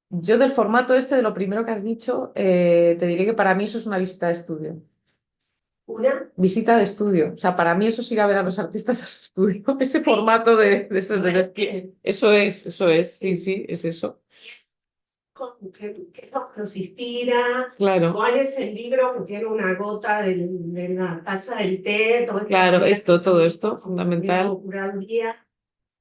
Yo del formato de lo primero que has dicho, te diré que para mí eso es una visita de estudio. ¿Una? Visita de estudio. O sea, para mí eso es ir a ver a los artistas a su estudio. Ese formato eso es, sí, es eso. ¿Qué nos inspira? Claro. ¿Cuál es el libro que tiene una gota de la taza del té? Claro, todo esto, fundamental.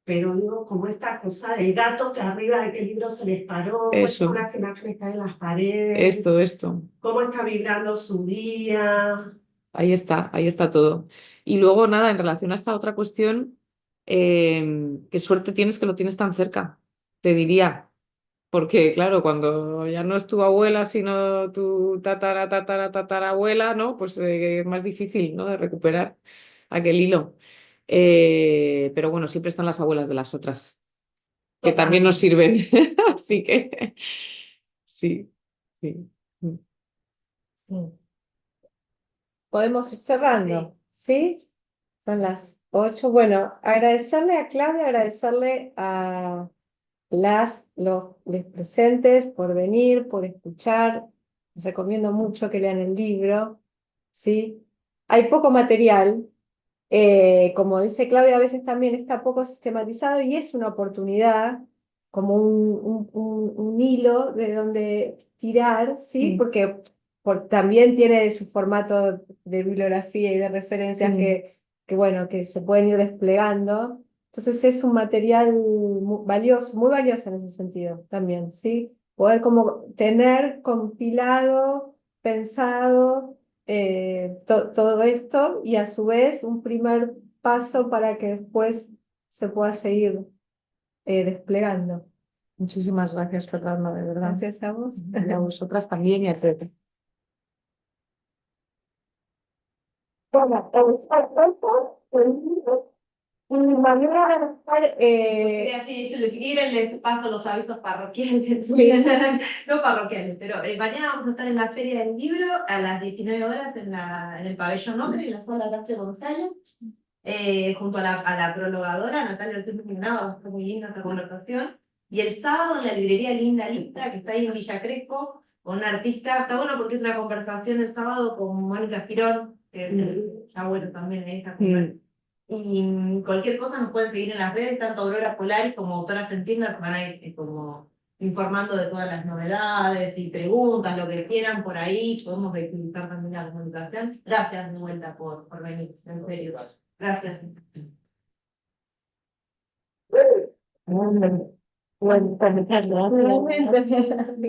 Pero digo, como esta cosa del gato que arriba de qué libro se les paró, cuáles son las imágenes que hay en las paredes, Esto. cómo está vibrando su día. Ahí está todo. Y luego, nada, en relación a esta otra cuestión, qué suerte tienes que lo tienes tan cerca. te diría. Porque, claro, cuando ya no es tu abuela, sino tu tatarabuela, ¿no? Pues es más difícil, ¿no? De recuperar aquel hilo. Pero bueno, siempre están las abuelas de las otras, que también nos sirven. Así que sí, sí. Sí. Podemos ir cerrando, ¿sí? Son las 8. Bueno, agradecerle a Claudia, agradecerle a los presentes por venir, por escuchar. Les recomiendo mucho que lean el libro, ¿sí? Hay poco material, como dice Claudia, a veces también está poco sistematizado y es una oportunidad, como un hilo de donde tirar, ¿sí? Sí. Porque también tiene su formato de bibliografía y de referencias Sí. que, bueno, que se pueden ir desplegando. Entonces es un material valioso, muy valioso en ese sentido también, ¿sí? Poder como tener compilado, pensado todo esto y a su vez un primer paso para que después se pueda seguir desplegando. Muchísimas gracias, Fernanda, de verdad. Gracias a vos. Y a vosotras también y a Pepe. Bueno, y manera de estar, Si quieren les paso los avisos parroquiales, Sí. no parroquiales, pero mañana vamos a estar en la Feria del Libro a las 19 horas en el pabellón Ocre, en la sala Horacio González, junto a la prologadora Natalia Ortiz Mignado, va a estar muy linda esta conversación. Y el sábado en la librería Linda Lista, que está ahí en Villa Crespo, con un artista, está bueno porque es una conversación el sábado con Mónica Girón, que es ya bueno también en esta conversación. Y cualquier cosa nos pueden seguir en las redes, tanto Aurora Polaris como Autoras en Tiendas van a ir como informando de todas las novedades y preguntas, lo que quieran por ahí, podemos utilizar también la comunicación. Gracias de vuelta por venir, en serio. Gracias. Bueno, muchas gracias.